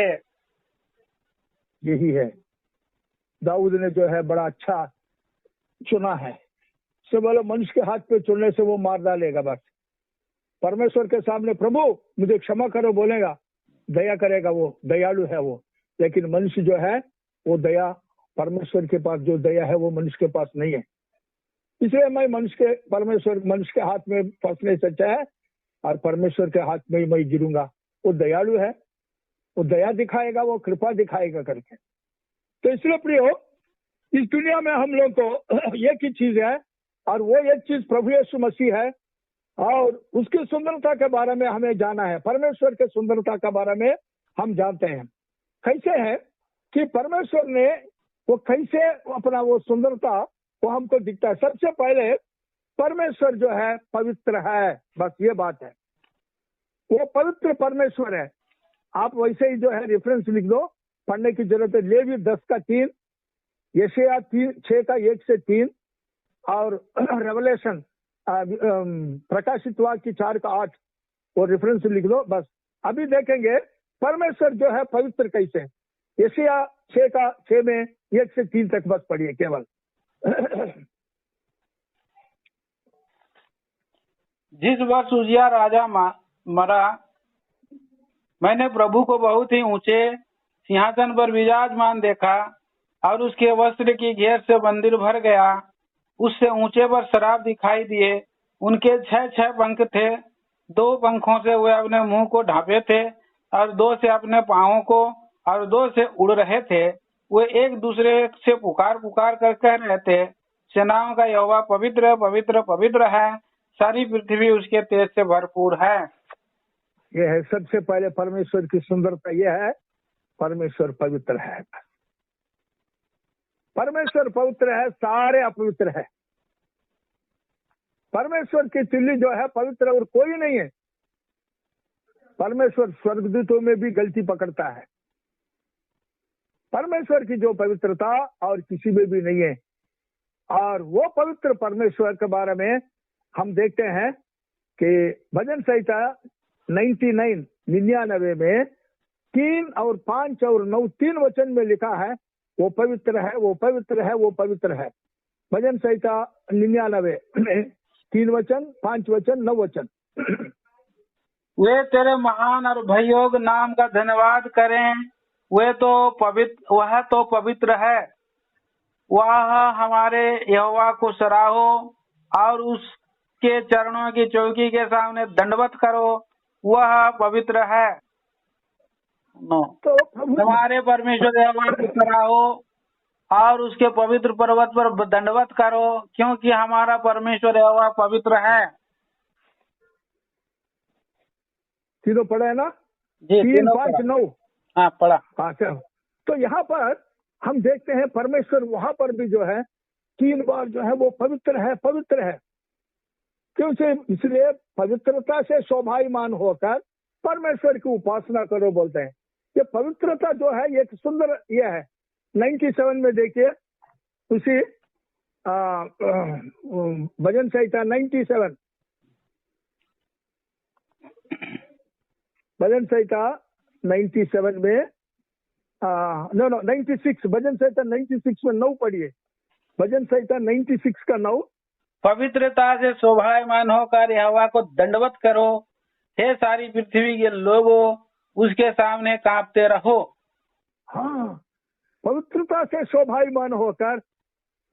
यही है, दाऊद ने जो है बड़ा अच्छा चुना है। से बोलो मनुष्य के हाथ पे चुनने से वो मार डालेगा, बस परमेश्वर के सामने प्रभु मुझे क्षमा करो बोलेगा, दया करेगा, वो दयालु है वो। लेकिन मनुष्य जो है वो दया, परमेश्वर के पास जो दया है वो मनुष्य के पास नहीं है। इसलिए मैं मनुष्य के हाथ में फंसने से अच्छा है और परमेश्वर के हाथ में ही मैं गिरूंगा। वो दयालु है, वो दया दिखाएगा, वो कृपा दिखाएगा करके। तो इसलिए प्रियो, इस दुनिया में हम लोग को एक ही चीज है और वो एक चीज प्रभु यीशु मसीह है, और उसकी सुंदरता के बारे में हमें जाना है। परमेश्वर के सुंदरता के बारे में हम जानते हैं। कैसे है कि परमेश्वर ने वो कैसे अपना वो सुंदरता वो हमको दिखता है। सबसे पहले परमेश्वर जो है पवित्र है, बस ये बात है, वो पवित्र परमेश्वर है। आप वैसे ही जो है रेफरेंस लिख दो, पढ़ने की जरूरत है। लेवी 10 का 3, यशायाह 6 का 1 से 3 और रेवलेशन प्रकाशित वाक्य 4 का 8, वो रेफरेंस लिख दो बस। अभी देखेंगे परमेश्वर जो है पवित्र कैसे है। यशायाह 6 का 6 में 1 से 3 तक बस पढ़िए केवल। जिस वर्ष उजिया राजा मरा, मैंने प्रभु को बहुत ही ऊंचे सिंहासन पर विराजमान देखा और उसके वस्त्र की घेर से मंदिर भर गया। उससे ऊंचे पर शराब दिखाई दिए, उनके 6 पंख थे, 2 पंखों से वे अपने मुंह को ढांपे थे और 2 से अपने पांवों को और 2 से उड़ रहे थे। वे एक दूसरे से पुकार पुकार कर कह रहे थे, सेनाओं का यहोवा पवित्र पवित्र पवित्र है, सारी पृथ्वी उसके तेज से भरपूर है। यह है सबसे पहले परमेश्वर की सुंदरता, यह है परमेश्वर पवित्र है। परमेश्वर पवित्र है, सारे अपवित्र है। परमेश्वर की तुल्य जो है पवित्र और कोई नहीं है। परमेश्वर स्वर्गदूतों में भी गलती पकड़ता है। परमेश्वर की जो पवित्रता और किसी में भी नहीं है। और वो पवित्र परमेश्वर के बारे में हम देखते हैं कि भजन संहिता 99 में 3 और 5 और 9 3 वचन में लिखा है, वो पवित्र है, वो पवित्र है, वो पवित्र है। भजन संहिता 99 में 3 वचन, 5 वचन, 9 वचन। वे तेरे महान और भययोग नाम का धन्यवाद करें, वह तो पवित्र है। वह हमारे यहोवा को सराहो और उसके चरणों की चौकी के सामने दंडवत करो, वह पवित्र है। तो हमारे परमेश्वर यहोवा को सराहो और उसके पवित्र पर्वत पर दंडवत करो, क्योंकि हमारा परमेश्वर यहोवा पवित्र है। तीनों पढ़ा है ना जी, 3, 5, 9। हाँ पढ़ा। अच्छा, तो यहाँ पर हम देखते हैं परमेश्वर वहां पर भी जो है 3 बार जो है वो पवित्र है, पवित्र है। क्योंकि इसलिए पवित्रता से शोभायमान होकर परमेश्वर की उपासना करो बोलते हैं। ये पवित्रता जो है एक सुंदर ये है। 97 में देखिए उसी भजन संहिता 97 भजन संहिता 97 में 96 भजन संहिता 96 में 9 पढ़िए। भजन संहिता 96 का 9। पवित्रता से शोभायमान होकर यहोवा को दंडवत करो, हे सारी पृथ्वी के लोगों, उसके सामने कांपते रहो। हाँ, पवित्रता से शोभायमान होकर,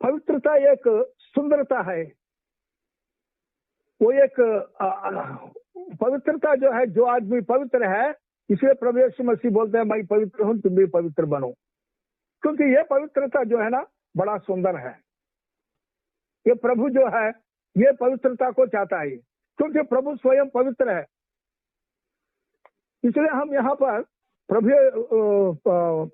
पवित्रता एक सुंदरता है, वो एक पवित्रता जो है, जो आदमी पवित्र है, इसलिए प्रभु यीशु मसीह बोलते हैं मैं पवित्र हूं, तुम भी पवित्र बनो। क्योंकि ये पवित्रता जो है ना, बड़ा सुंदर है। ये प्रभु जो है, ये पवित्रता को चाहता है, क्योंकि प्रभु स्वयं पवित्र है। इसलिए हम यहाँ पर प्रभु,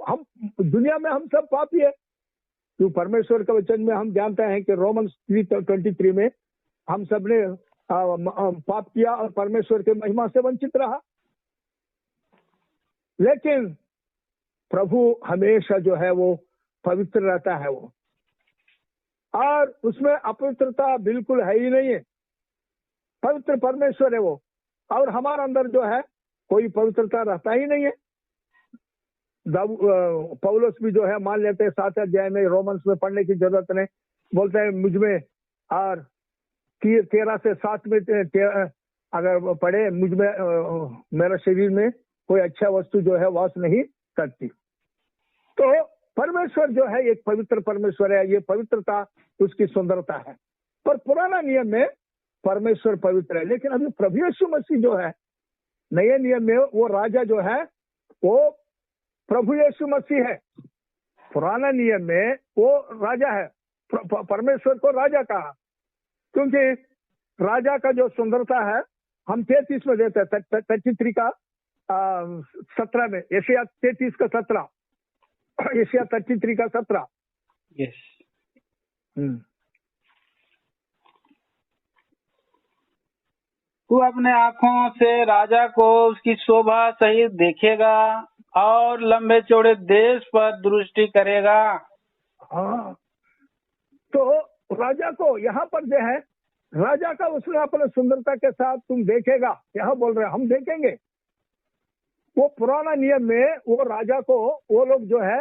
हम दुनिया में हम सब पापी है। तो परमेश्वर के वचन में हम जानते हैं कि रोमन्स 3:23 में हम सब ने पाप किया और परमेश्वर के महिमा से वंचित रहा। लेकिन प्रभु हमेशा जो है वो पवित्र रहता है वो, और उसमें अपवित्रता बिल्कुल है ही नहीं है। पवित्र परमेश्वर है वो, और हमारे अंदर जो है कोई पवित्रता रहता ही नहीं है। पौलुस भी जो है मान लेते हैं 7 अध्याय में, रोमन्स में पढ़ने की जरूरत नहीं, बोलते हैं मुझ में, और 13 से 7 में अगर पढ़े, मुझ में मेरा शरीर में कोई अच्छा वस्तु जो है वास नहीं करती। तो परमेश्वर जो है एक पवित्र परमेश्वर है, ये पवित्रता उसकी सुंदरता है। पर पुराना नियम में परमेश्वर पवित्र है, लेकिन अभी प्रभु यीशु मसीह जो है नए नियम में, वो राजा जो है वो प्रभु यीशु मसीह है। पुराना नियम में वो राजा है, परमेश्वर को राजा कहा, क्योंकि राजा का जो सुंदरता है हम 33 में देते हैं, 33 का 17 में, यशायाह 33 का 17, यशायाह 33 का 17। यस। तू अपने आंखों से राजा को उसकी शोभा सहित देखेगा और लंबे चौड़े देश पर दृष्टि करेगा। हाँ, तो राजा को यहाँ पर जो है, राजा का उसने अपने सुंदरता के साथ तुम देखेगा, यहाँ बोल रहे हम देखेंगे। वो पुराना नियम में वो राजा को वो लोग जो है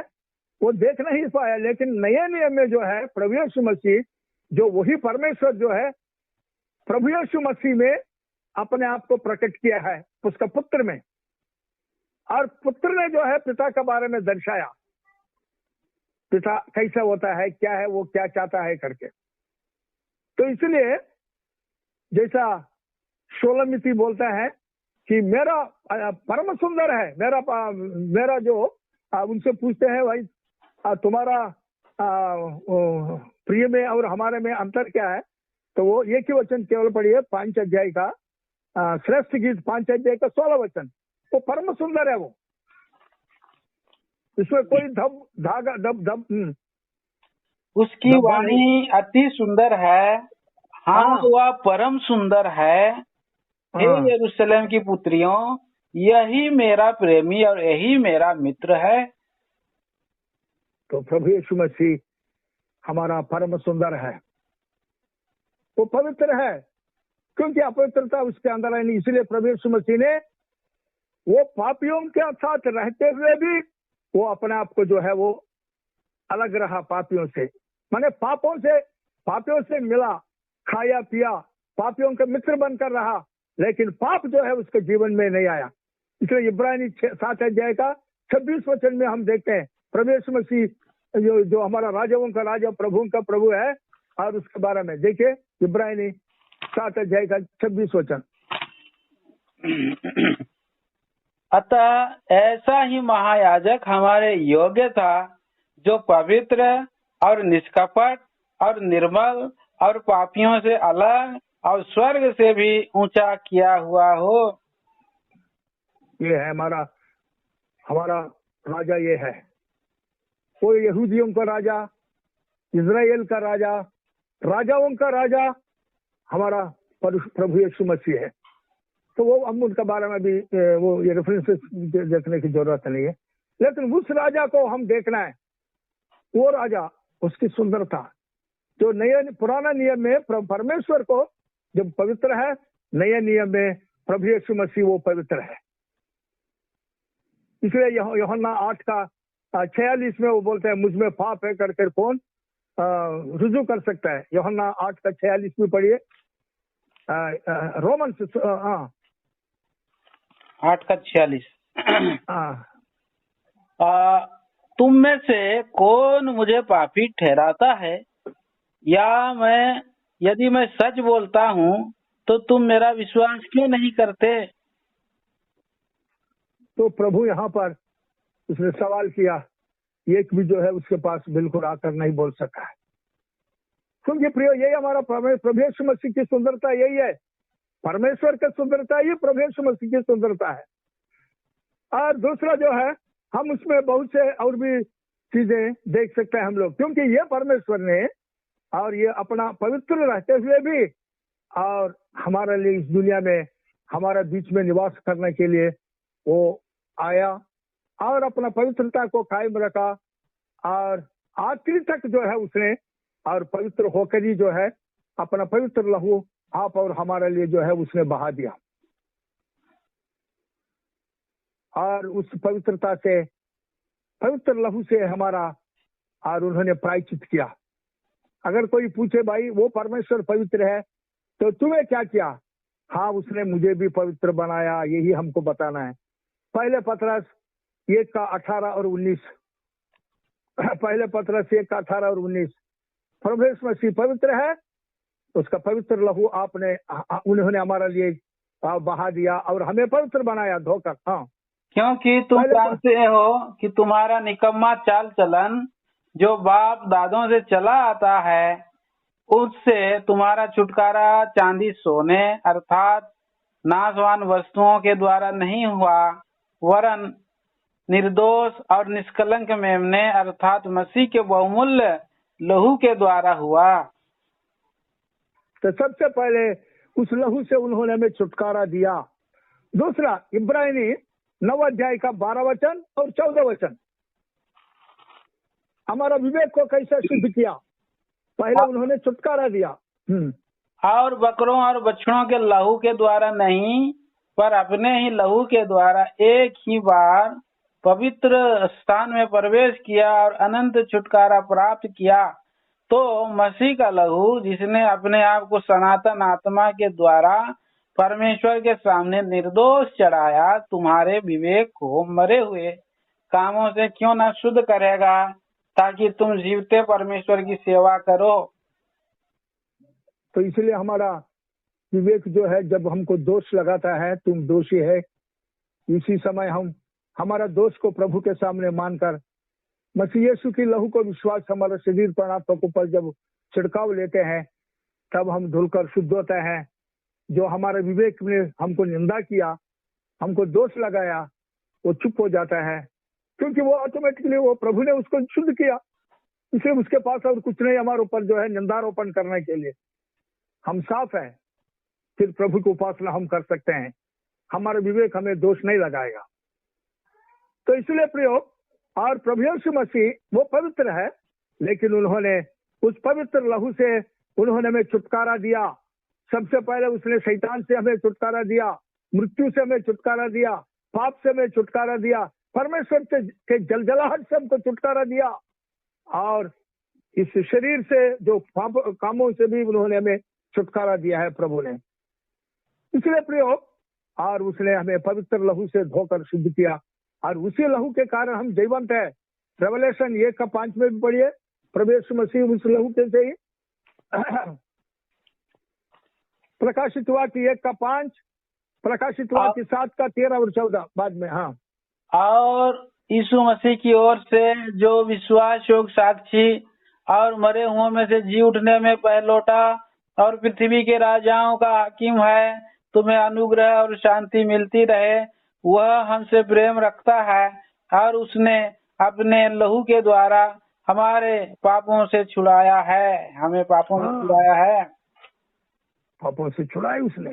वो देख नहीं पाया, लेकिन नए नियम में जो है प्रभु यीशु मसीह, जो वही परमेश्वर जो है प्रभु यीशु मसीह में अपने आप को प्रकट किया है उसका पुत्र में, और पुत्र ने जो है पिता के बारे में दर्शाया, पिता कैसा होता है, क्या है, वो क्या चाहता है करके। तो इसलिए जैसा शोलमिति बोलता है कि मेरा परम सुंदर है, मेरा जो उनसे पूछते हैं भाई तुम्हारा प्रिय में और हमारे में अंतर क्या है, तो वो एक ही वचन केवल पढ़िए 5 अध्याय का श्रेष्ठ गीत 5 अध्याय का 16 वचन, वो परम सुंदर है वो, इसमें कोई धब उसकी वाणी अति सुंदर है, हाँ वह परम सुंदर है। हे यरूशलेम की पुत्रियों, यही मेरा प्रेमी और यही मेरा मित्र है। तो प्रभु यीशु मसीह हमारा परम सुंदर है, वो पवित्र है, क्योंकि अपवित्रता उसके अंदर है नहीं। इसलिए प्रभु यीशु मसीह ने वो पापियों के साथ रहते हुए भी वो अपने आप को जो है वो अलग रहा पापियों से, माने पापियों से मिला, खाया पिया, पापियों के मित्र बनकर रहा, लेकिन पाप जो है उसके जीवन में नहीं आया। इसलिए इब्रानी 7 अध्याय का 26 वचन में हम देखते हैं प्रभु यीशु मसीह जो हमारा राजाओं का राजा, प्रभुओं का प्रभु है, और उसके बारे में देखिए इब्रानी 7 अध्याय का 26 वचन। अतः ऐसा ही महायाजक हमारे योग्य था, जो पवित्र और निष्कपट और निर्मल और पापियों से अलग और स्वर्ग से भी ऊंचा किया हुआ हो। ये है हमारा राजा, ये है वो यहूदियों का राजा, इजराइल का राजा, राजाओं का राजा हमारा प्रभु यीशु मसीह है। तो वो हम उनके बारे में भी वो ये रेफरेंसेस देखने की जरूरत नहीं है, लेकिन उस राजा को हम देखना है, वो राजा, उसकी सुंदरता जो पुराना नियम में परमेश्वर को जब पवित्र है, नए नियम में प्रभु यीशु मसीह वो पवित्र है। इसलिए यूहन्ना 8 का 46 में वो बोलते हैं मुझ में पाप है करके कौन रुजू कर सकता है। यूहन्ना 8 का 46 में पढ़िए, रोमन्स 8:46। हाँ, तुम में से कौन मुझे पापी ठहराता है, या यदि मैं सच बोलता हूँ तो तुम मेरा विश्वास क्यों नहीं करते? तो प्रभु यहाँ पर उसने सवाल किया, एक भी जो है उसके पास बिल्कुल आकर नहीं बोल सका है। क्योंकि प्रियो, यही हमारा प्रभु यीशु मसीह की सुंदरता यही है। परमेश्वर की सुंदरता ये प्रभु यीशु मसीह की सुंदरता है। और दूसरा जो है, हम उसमें बहुत से और भी चीजें देख सकते हैं हम लोग, क्योंकि ये परमेश्वर ने और ये अपना पवित्र रहते हुए भी और हमारे लिए इस दुनिया में हमारे बीच में निवास करने के लिए वो आया और अपना पवित्रता को कायम रखा और आखिरी तक जो है उसने और पवित्र होकर ही जो है अपना पवित्र लहू आप और हमारे लिए जो है उसने बहा दिया। और उस पवित्रता से, पवित्र लहू से हमारा और उन्होंने प्रायश्चित किया। अगर कोई पूछे भाई वो परमेश्वर पवित्र है तो तुम्हें क्या किया? हाँ, उसने मुझे भी पवित्र बनाया, यही हमको बताना है। पहले पतरस 1:18-19, पहले पतरस 1:18-19, प्रभु यीशु मसीह पवित्र है, उसका पवित्र लहू आपने उन्होंने हमारे लिए बहा दिया और हमें पवित्र बनाया धोकर। हाँ, क्योंकि तुम जानते हो कि तुम्हारा निकम्मा चाल चलन जो बाप दादों से चला आता है, उससे तुम्हारा छुटकारा चांदी सोने अर्थात नाशवान वस्तुओं के द्वारा नहीं हुआ, वरन निर्दोष और निष्कलंक मेमने अर्थात मसीह के बहुमूल्य लहू के द्वारा हुआ। तो सबसे पहले उस लहू से उन्होंने हमें छुटकारा दिया। दूसरा, इब्रानी 9:12 और 14 हमारा विवेक को कैसे सिद्ध किया? पहले उन्होंने छुटकारा दिया। और बकरों और बछड़ों के लहू के द्वारा नहीं, पर अपने ही लहू के द्वारा एक ही बार पवित्र स्थान में प्रवेश किया और अनंत छुटकारा प्राप्त किया। तो मसीह का लहू, जिसने अपने आप को सनातन आत्मा के द्वारा परमेश्वर के सामने निर्दोष चढ़ाया, तुम्हारे विवेक को मरे हुए कामों से क्यों न शुद्ध करेगा, ताकि तुम जीवते परमेश्वर की सेवा करो। तो इसलिए हमारा विवेक जो है, जब हमको दोष लगाता है तुम दोषी है, इसी समय हम हमारा दोष को प्रभु के सामने मानकर मसीह यीशु की लहू को विश्वास हमारे शरीर पर आत्मा के ऊपर जब छिड़काव लेते हैं, तब हम धुलकर शुद्ध होते हैं। जो हमारे विवेक ने हमको निंदा किया, हमको दोष लगाया, वो चुप हो जाता है, क्योंकि वो ऑटोमेटिकली वो प्रभु ने उसको शुद्ध किया। इसलिए उसके पास और कुछ नहीं हमारे ऊपर जो है निंदारोपण करने के लिए। हम साफ है, फिर प्रभु की उपासना हम कर सकते हैं। हमारा विवेक हमें दोष नहीं लगाएगा। तो इसलिए प्रियो, और प्रभु यीशु मसीह वो पवित्र है, लेकिन उन्होंने उस पवित्र लहू से उन्होंने हमें छुटकारा दिया। सबसे पहले उसने शैतान से हमें छुटकारा दिया, मृत्यु से हमें छुटकारा दिया, पाप से हमें छुटकारा दिया, परमेश्वर के जलजलाहट से हमको छुटकारा दिया, और इस शरीर से जो कामों से भी उन्होंने हमें छुटकारा दिया है प्रभु ने। इसलिए प्रियो, और उसने हमें पवित्र लहू से धोकर शुद्ध किया, और उसी लहू के कारण हम जीवंत है। रेवलेशन 1:5 में भी पढ़िए, प्रभु यीशु मसीह उस लहू के से ही प्रकाशित हुआ कि 1:5, प्रकाशित हुआ कि 7:13 और 14 बाद में। हाँ, और यीशु मसीह की ओर से जो विश्वास योग साक्षी और मरे हुओं में से जी उठने में पहलौठा और पृथ्वी के राजाओं का हाकिम है, तुम्हें अनुग्रह और शांति मिलती रहे। वह हमसे प्रेम रखता है और उसने अपने लहू के द्वारा हमारे पापों से छुड़ाया है, हमें पापों से छुड़ाया है। पापों से छुड़ाए उसने,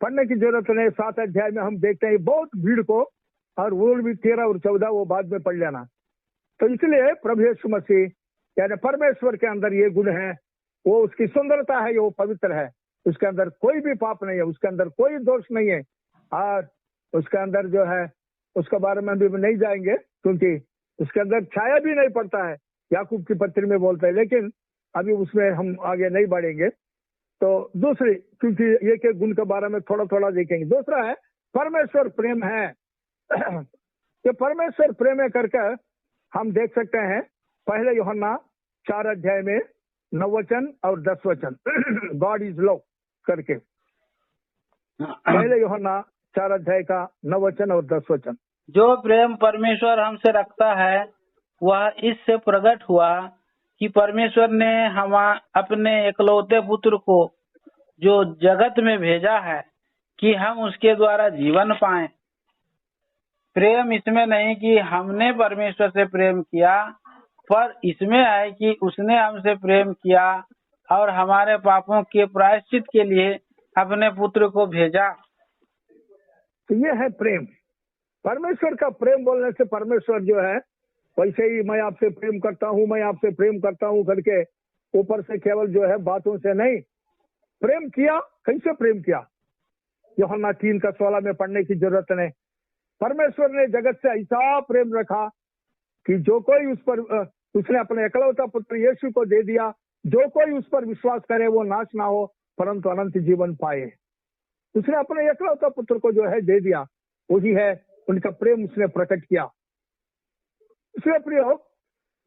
पढ़ने की जरूरत नहीं। 7 अध्याय में हम देखते हैं बहुत भीड़ को, और वो भी 13 और 14 वो बाद में पढ़ लेना। तो इसलिए प्रभु यीशु मसीह यानी परमेश्वर के अंदर ये गुण है, वो उसकी सुंदरता है, वो पवित्र है, उसके अंदर कोई भी पाप नहीं है, उसके अंदर कोई दोष नहीं है। और उसके अंदर जो है उसके बारे में भी नहीं जाएंगे, क्योंकि उसके अंदर छाया भी नहीं पड़ता है, याकूब की पत्री में बोलते हैं, लेकिन अभी उसमें हम आगे नहीं बढ़ेंगे। तो दूसरी, क्योंकि एक एक गुण के बारे में थोड़ा थोड़ा देखेंगे। दूसरा है परमेश्वर प्रेम है। ये परमेश्वर प्रेम है करके हम देख सकते हैं पहले यूहन्ना 4 अध्याय में 9 वचन और 10 वचन। गॉड इज लव करके पहले यूहन्ना 4 अध्याय का 9 वचन और 10 वचन। जो प्रेम परमेश्वर हमसे रखता है वह इससे प्रकट हुआ कि परमेश्वर ने हम अपने एकलौते पुत्र को जो जगत में भेजा है कि हम उसके द्वारा जीवन पाएं। प्रेम इसमें नहीं कि हमने परमेश्वर से प्रेम किया, पर इसमें है कि उसने हमसे प्रेम किया और हमारे पापों के प्रायश्चित के लिए अपने पुत्र को भेजा। तो ये है प्रेम। परमेश्वर का प्रेम बोलने से परमेश्वर जो है वैसे ही मैं आपसे प्रेम करता हूँ, मैं आपसे प्रेम करता हूँ करके ऊपर से केवल जो है बातों से नहीं प्रेम किया। कैसे प्रेम किया? यूहन्ना 3:16 में पढ़ने की जरूरत नहीं। परमेश्वर ने जगत से ऐसा प्रेम रखा कि जो कोई उस पर उसने अपने एकलौता पुत्र यीशु को दे दिया, जो कोई उस पर विश्वास करे वो नाश ना हो परंतु अनंत जीवन पाए। उसने अपने एकलौता पुत्र को जो है दे दिया, वही है उनका प्रेम उसने प्रकट किया। इसलिए प्रियो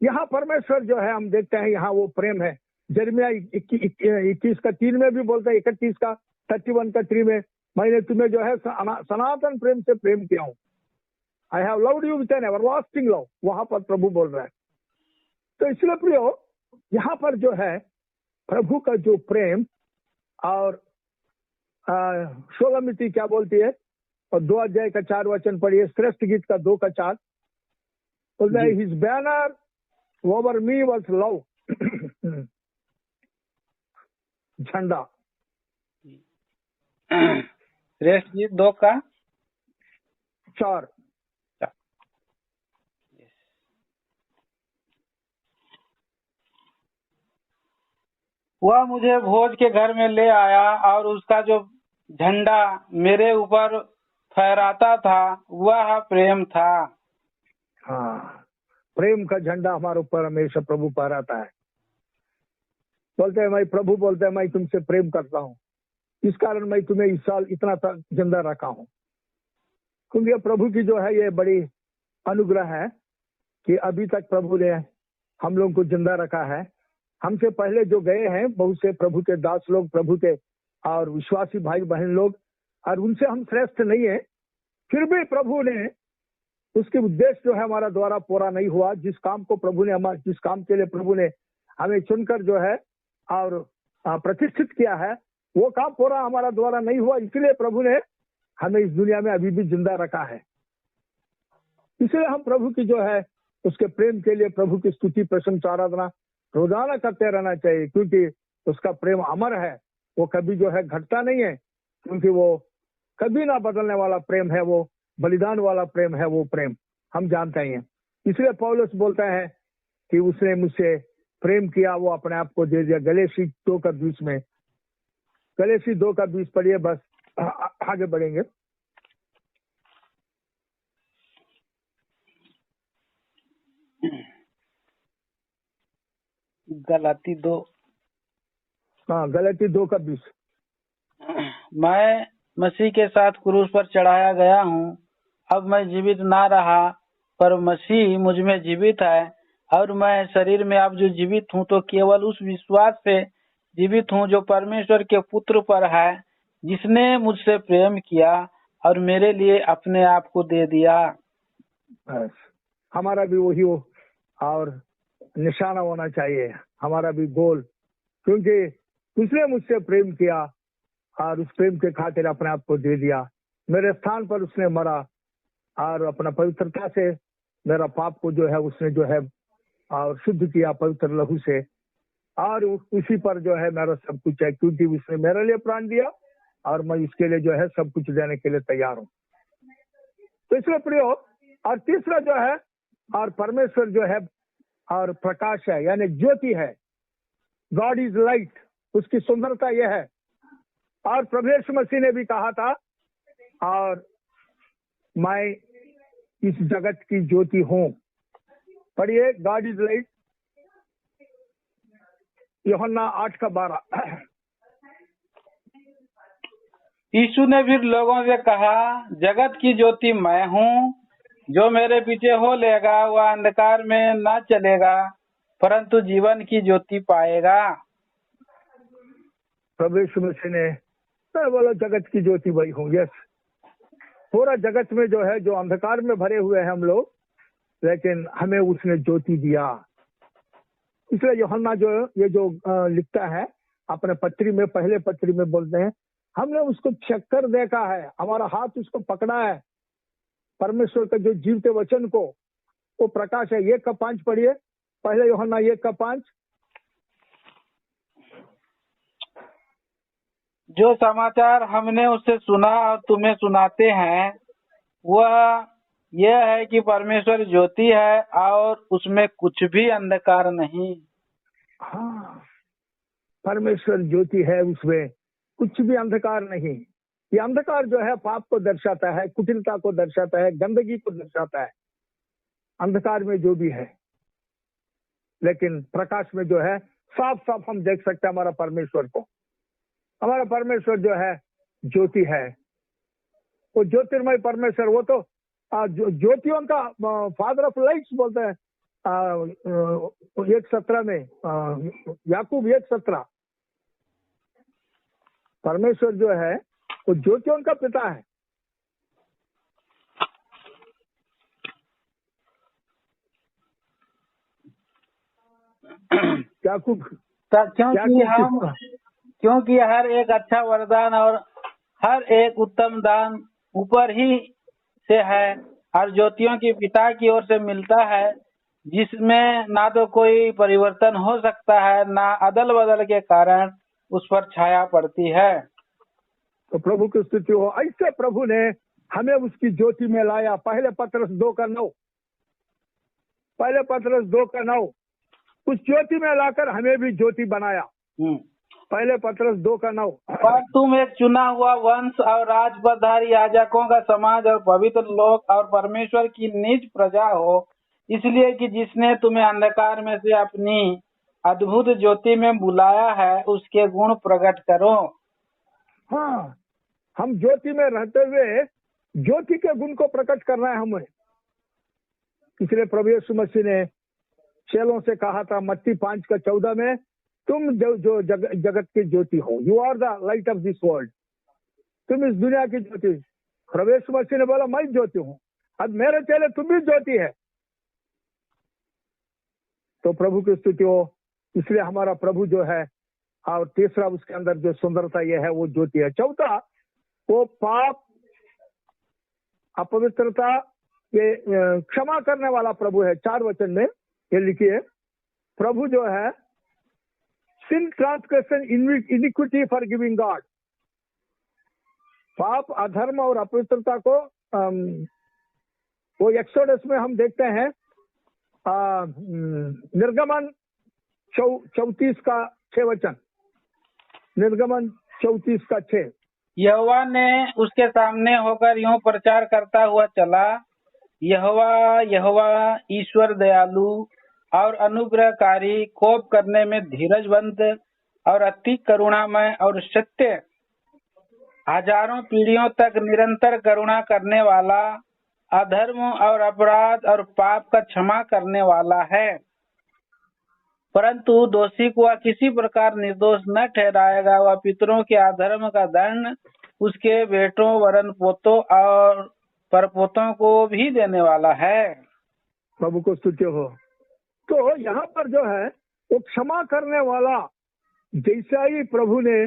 यहाँ परमेश्वर जो है हम देखते हैं यहाँ वो प्रेम है। यिर्मयाह 21:3 में भी बोलता है, 31:3 में मैंने तुम्हें जो है सनातन प्रेम से प्रेम किया हूँ। I have loved you with an everlasting love, वहां पर प्रभु बोल रहा है। तो इसलिए प्रियो यहाँ पर जो है प्रभु का जो प्रेम और शोलामिति क्या बोलती है और 2 अध्याय का 4 वचन पढ़िए, श्रेष्ठ गीत का 2 का 4। His banner over me was love. झंडा श्रेष्ठ गीत 2 का 4। वह मुझे भोज के घर में ले आया और उसका जो झंडा मेरे ऊपर फहराता था वह प्रेम था। हाँ, प्रेम का झंडा हमारे ऊपर हमेशा प्रभु फहराता है। बोलते हैं मैं प्रभु बोलते हैं मैं तुमसे प्रेम करता हूँ, इस कारण मैं तुम्हें इस साल इतना जिंदा रखा हूँ। क्योंकि प्रभु की जो है ये बड़ी अनुग्रह है कि अभी तक प्रभु ने हम लोग को जिंदा रखा है। हमसे पहले जो गए हैं बहुत से प्रभु के दास लोग, प्रभु के और विश्वासी भाई बहन लोग, और उनसे हम श्रेष्ठ नहीं है, फिर भी प्रभु ने उसके उद्देश्य जो है हमारा द्वारा पूरा नहीं हुआ। जिस काम को प्रभु ने जिस काम के लिए प्रभु ने हमें चुनकर जो है और प्रतिष्ठित किया है वो काम पूरा हमारा द्वारा नहीं हुआ, इसलिए प्रभु ने हमें इस दुनिया में अभी भी जिंदा रखा है। इसलिए हम प्रभु की जो है उसके प्रेम के लिए प्रभु की स्तुति प्रशंसा आराधना रोजाना करते रहना चाहिए, क्योंकि उसका प्रेम अमर है, वो कभी जो है घटता नहीं है, क्योंकि वो कभी ना बदलने वाला प्रेम है, वो बलिदान वाला प्रेम है, वो प्रेम हम जानते ही हैं। इसलिए पौलुस बोलता है कि उसने मुझसे प्रेम किया, वो अपने आप को दे दिया। गलाती 2:20 में, गलाती 2:20 पढ़िए, बस आगे बढ़ेंगे। गलाती 2, हाँ गलाती 2:20। मैं मसीह के साथ क्रूस पर चढ़ाया गया हूँ, अब मैं जीवित ना रहा पर मसीह मुझ में जीवित है, और मैं शरीर में अब जो जीवित हूँ तो केवल उस विश्वास से जीवित हूँ जो परमेश्वर के पुत्र पर है, जिसने मुझसे प्रेम किया और मेरे लिए अपने आप को दे दिया। बस हमारा भी वही हो और निशाना होना चाहिए, हमारा भी गोल, क्योंकि उसने मुझसे प्रेम किया और उस प्रेम के खातिर अपने आप को दे दिया। मेरे स्थान पर उसने मरा और अपना पवित्रता से मेरा पाप को जो है उसने जो है और शुद्ध किया पवित्र लहू से, और उसी पर जो है मेरा सब कुछ है, क्योंकि उसने मेरे लिए प्राण दिया और मैं उसके लिए जो है सब कुछ देने के लिए तैयार हूँ। तो इसलिए प्रियो, और तीसरा जो है और परमेश्वर जो है और प्रकाश है, यानी ज्योति है। गॉड इज लाइट, उसकी सुंदरता यह है। और प्रभु यीशु मसीह ने भी कहा था, और मैं इस जगत की ज्योति हूँ। पढ़िए, गॉड इज लाइट, यूहन्ना 8:12। यीशु ने फिर लोगों से कहा, जगत की ज्योति मैं हूँ। जो मेरे पीछे हो लेगा वह अंधकार में न चलेगा, परंतु जीवन की ज्योति पाएगा। प्रभु यीशु मसीह ने मैं बोला जगत की ज्योति वही हूँ। यस, पूरा जगत में जो है, जो अंधकार में भरे हुए हैं हम लोग, लेकिन हमें उसने ज्योति दिया। इसलिए यूहन्ना जो ये जो लिखता है अपने पत्री में, पहले पत्री में बोलते हैं, हमने उसको चक्कर देखा है, हमारा हाथ उसको पकड़ा है, परमेश्वर का जो जीवते वचन को, वो प्रकाश है। 1:5 पढ़िए, पहले यूहन्ना 1:5। जो समाचार हमने उससे सुना और तुम्हें सुनाते हैं, वह यह है कि परमेश्वर ज्योति है और उसमें कुछ भी अंधकार नहीं। हाँ, परमेश्वर ज्योति है, उसमें कुछ भी अंधकार नहीं। ये अंधकार जो है पाप को दर्शाता है, कुटिलता को दर्शाता है, गंदगी को दर्शाता है, अंधकार में जो भी है। लेकिन प्रकाश में जो है साफ साफ हम देख सकते हैं हमारा परमेश्वर को। हमारा परमेश्वर जो है ज्योति है, वो ज्योतिर्मय परमेश्वर। वो तो ज्योतियों का फादर ऑफ लाइट्स बोलते हैं 1:17 में, याकूब 1:17। परमेश्वर जो है वो ज्योतियों का पिता है। याकूब, क्योंकि हर एक अच्छा वरदान और हर एक उत्तम दान ऊपर ही से है और ज्योतियों के पिता की ओर से मिलता है, जिसमें ना तो कोई परिवर्तन हो सकता है, ना अदल बदल के कारण उस पर छाया पड़ती है। तो प्रभु की स्तुति हो। ऐसे प्रभु ने हमें उसकी ज्योति में लाया। पहले पत्रस 2:9, पहले पत्रस 2:9, उस ज्योति में लाकर हमें भी ज्योति बनाया। पहले पत्रस 2:9। पर तुम एक चुना हुआ वंश और राजपदधारी याजकों का समाज और पवित्र लोग और परमेश्वर की निज प्रजा हो, इसलिए कि जिसने तुम्हें अंधकार में से अपनी अद्भुत ज्योति में बुलाया है, उसके गुण प्रकट करो। हाँ, हम ज्योति में रहते हुए ज्योति के गुण को प्रकट करना है हमें। इसलिए प्रभु यीशु मसीह ने चेलों से कहा था मत्ती 5:14 में, तुम जो जगत की ज्योति हो, you are the light of this world. तुम इस दुनिया की ज्योति। प्रभु यीशु मसीह ने बोला मैं ज्योति हूँ, अब मेरे चेले तुम भी ज्योति है। तो प्रभु की स्तुति हो। इसलिए हमारा प्रभु जो है, और तीसरा उसके अंदर जो सुंदरता ये है वो ज्योति है। चौथा, वो पाप अपवित्रता ये क्षमा करने वाला प्रभु है। 4 वचन में ये लिखिए, प्रभु जो है sin transgression iniquity forgiving God। पाप अधर्म और अपवित्रता को वो एक्सोडस में हम देखते हैं निर्गमन 34:6 वचन, निर्गमन 34:6। यहोवा ने उसके सामने होकर यूं प्रचार करता हुआ चला, यहोवा यहोवा ईश्वर दयालु और अनुग्रहकारी, कोप करने में धीरजवंत और अति करुणामय और सत्य, हजारों पीढ़ियों तक निरंतर करुणा करने वाला, अधर्म और अपराध और पाप का क्षमा करने वाला है। परंतु दोषी को वह किसी प्रकार निर्दोष न ठहराएगा। वह पितरों के अधर्म का दंड उसके बेटों वरन पोतों और परपोतों को भी देने वाला है। प्रभु को स्तुति हो। तो यहाँ पर जो है वो क्षमा करने वाला, जैसा ही प्रभु ने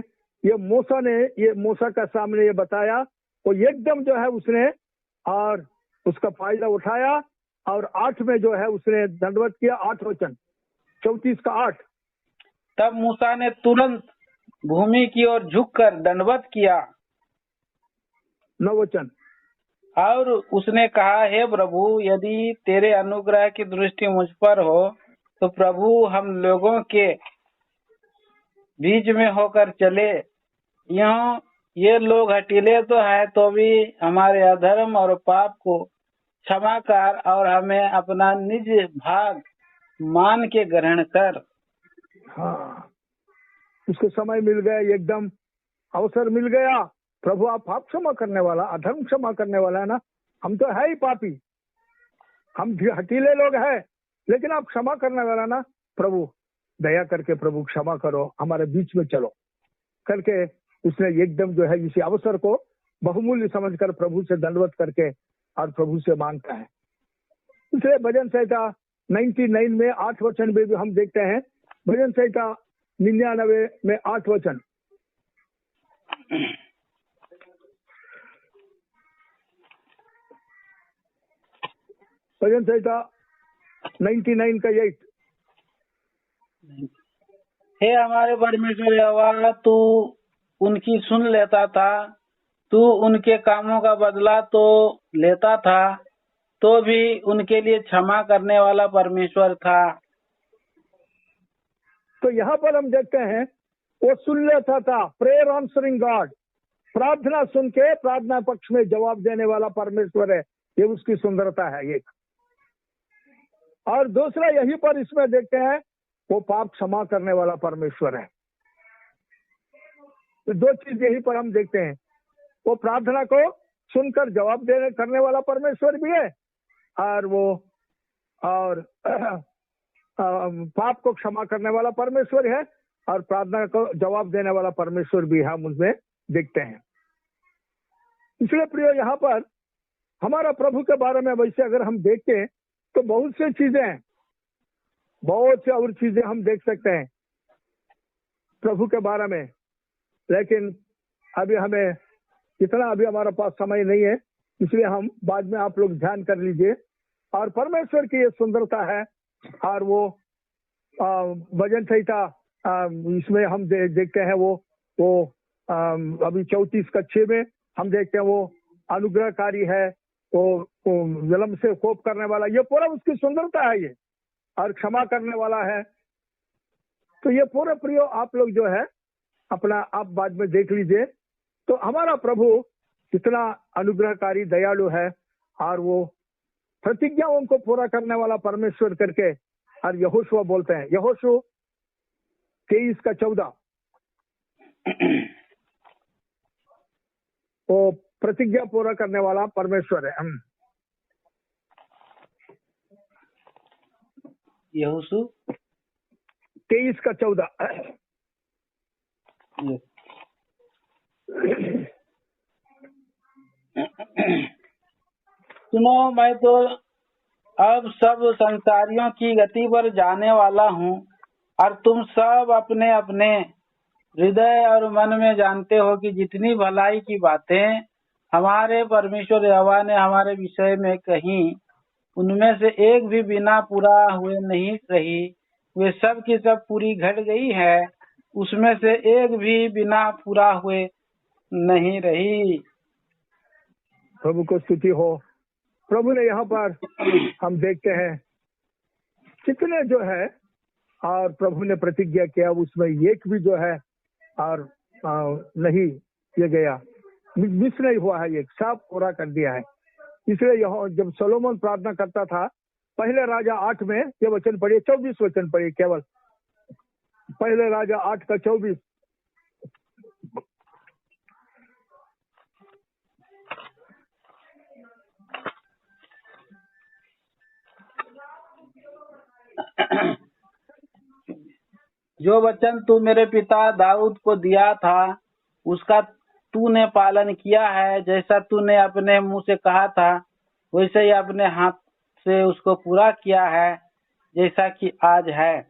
ये मूसा का सामने ये बताया, वो एकदम जो है उसने और उसका फायदा उठाया और 8 में जो है उसने दंडवत किया। 8 वचन 34:8। तब मूसा ने तुरंत भूमि की ओर झुककर दंडवत किया। 9 वचन। और उसने कहा, हे प्रभु, यदि तेरे अनुग्रह की दृष्टि मुझ पर हो तो प्रभु हम लोगों के बीच में होकर चले। यूं ये लोग हठीले तो है, तो भी हमारे अधर्म और पाप को क्षमा कर और हमें अपना निज भाग मान के ग्रहण कर। हाँ, उसको समय मिल गया, एकदम अवसर मिल गया, प्रभु आप पाप क्षमा करने वाला, अधर्म क्षमा करने वाला है ना, हम तो है ही पापी, हम हटीले लोग हैं, लेकिन आप क्षमा करने वाला ना प्रभु, दया करके प्रभु क्षमा करो, हमारे बीच में चलो करके उसने एकदम जो है इसी अवसर को बहुमूल्य समझकर प्रभु से दंडवत करके और प्रभु से मांगता है। इसलिए भजन संहिता 99 में 8 वचन में भी हम देखते हैं, भजन संहिता 99 में 8 वचन, भजन संहिता 99 का 8, हे हमारे परमेश्वर यहोवा, तू उनकी सुन लेता था, तू उनके कामों का बदला तो लेता था, तो भी उनके लिए क्षमा करने वाला परमेश्वर था। तो यहाँ पर हम देखते हैं वो सुन लेता था, प्रेयर आंसरिंग गॉड, प्रार्थना सुन के प्रार्थना पक्ष में जवाब देने वाला परमेश्वर है, ये उसकी सुंदरता है एक। और दूसरा यही पर इसमें देखते हैं वो पाप क्षमा करने वाला परमेश्वर है। तो दो चीज यही पर हम देखते हैं, वो प्रार्थना को सुनकर जवाब देने करने वाला परमेश्वर भी है, और वो और पाप को क्षमा करने वाला परमेश्वर है, और प्रार्थना को जवाब देने वाला परमेश्वर भी हम उसमें देखते हैं। इसलिए प्रिय यहाँ पर हमारा प्रभु के बारे में वैसे अगर हम देखें तो बहुत सी चीजें हैं, बहुत सी और चीजें हम देख सकते हैं प्रभु के बारे में, लेकिन अभी हमें इतना अभी हमारे पास समय नहीं है, इसलिए हम बाद में आप लोग ध्यान कर लीजिए। और परमेश्वर की ये सुंदरता है, और वो भजन संहिता इसमें हम देखते हैं वो अभी 34 का 6 में हम देखते हैं वो अनुग्रहकारी है, वो विलम्ब से कोप करने वाला, ये पूरा उसकी सुंदरता है ये, और क्षमा करने वाला है। तो ये पूरा प्रिय आप लोग जो है अपना आप बाद में देख लीजिए। तो हमारा प्रभु कितना अनुग्रहकारी दयालु है, और वो प्रतिज्ञाओं को पूरा करने वाला परमेश्वर करके, और यहोशू बोलते हैं, यहोशू 23 का 14, वो प्रतिज्ञा पूरा करने वाला परमेश्वर है। यहोशू 23 का 14, सुनो, मैं तो अब सब संसारियों की गति पर जाने वाला हूँ, और तुम सब अपने अपने हृदय और मन में जानते हो कि जितनी भलाई की बातें हमारे परमेश्वर यहोवा ने हमारे विषय में कही, उनमें से एक भी बिना पूरा हुए नहीं रही, वे सब की सब पूरी घट गई है, उसमें से एक भी बिना पूरा हुए नहीं रही। प्रभु को स्तुति हो। प्रभु ने यहाँ पर हम देखते हैं कितने जो है, और प्रभु ने प्रतिज्ञा किया, उसमें एक भी जो है और नहीं ये गया, मिस नहीं हुआ है, एक सब पूरा कर दिया है। इसलिए यहाँ जब सोलोमन प्रार्थना करता था, पहले राजा 8 में ये वचन पढ़िए, 24 वचन पढ़िए केवल, पहले राजा 8 का 24, जो वचन तू मेरे पिता दाऊद को दिया था, उसका तूने पालन किया है, जैसा तूने अपने मुंह से कहा था, वैसे ही अपने हाथ से उसको पूरा किया है, जैसा कि आज है।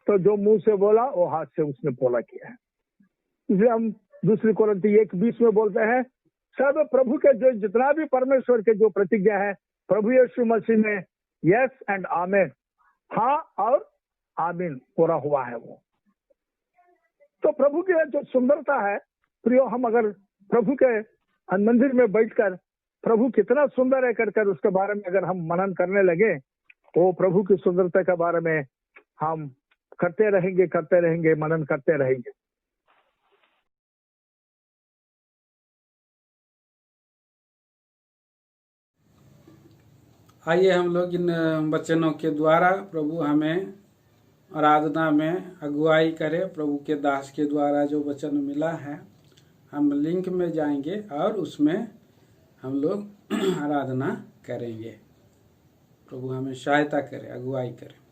तो जो मुंह से बोला वो हाथ से उसने पूरा किया है। इसलिए हम दूसरी कोरिन्थी 1:20 में बोलते हैं, सब प्रभु के जो जितना भी परमेश्वर के जो प्रतिज्ञा है, प्रभु यीशु मसीह में यस एंड आमीन, हाँ और आमीन पूरा हुआ है वो। तो प्रभु की जो सुंदरता है प्रियो, हम अगर प्रभु के मंदिर में बैठकर प्रभु कितना सुंदर है कर उसके बारे में अगर हम मनन करने लगे, तो प्रभु की सुंदरता के बारे में हम करते रहेंगे, मनन करते रहेंगे। आइए हम लोग इन वचनों के द्वारा प्रभु हमें आराधना में अगुवाई करे। प्रभु के दास के द्वारा जो वचन मिला है हम लिंक में जाएंगे और उसमें हम लोग आराधना करेंगे। प्रभु हमें सहायता करे, अगुवाई करे।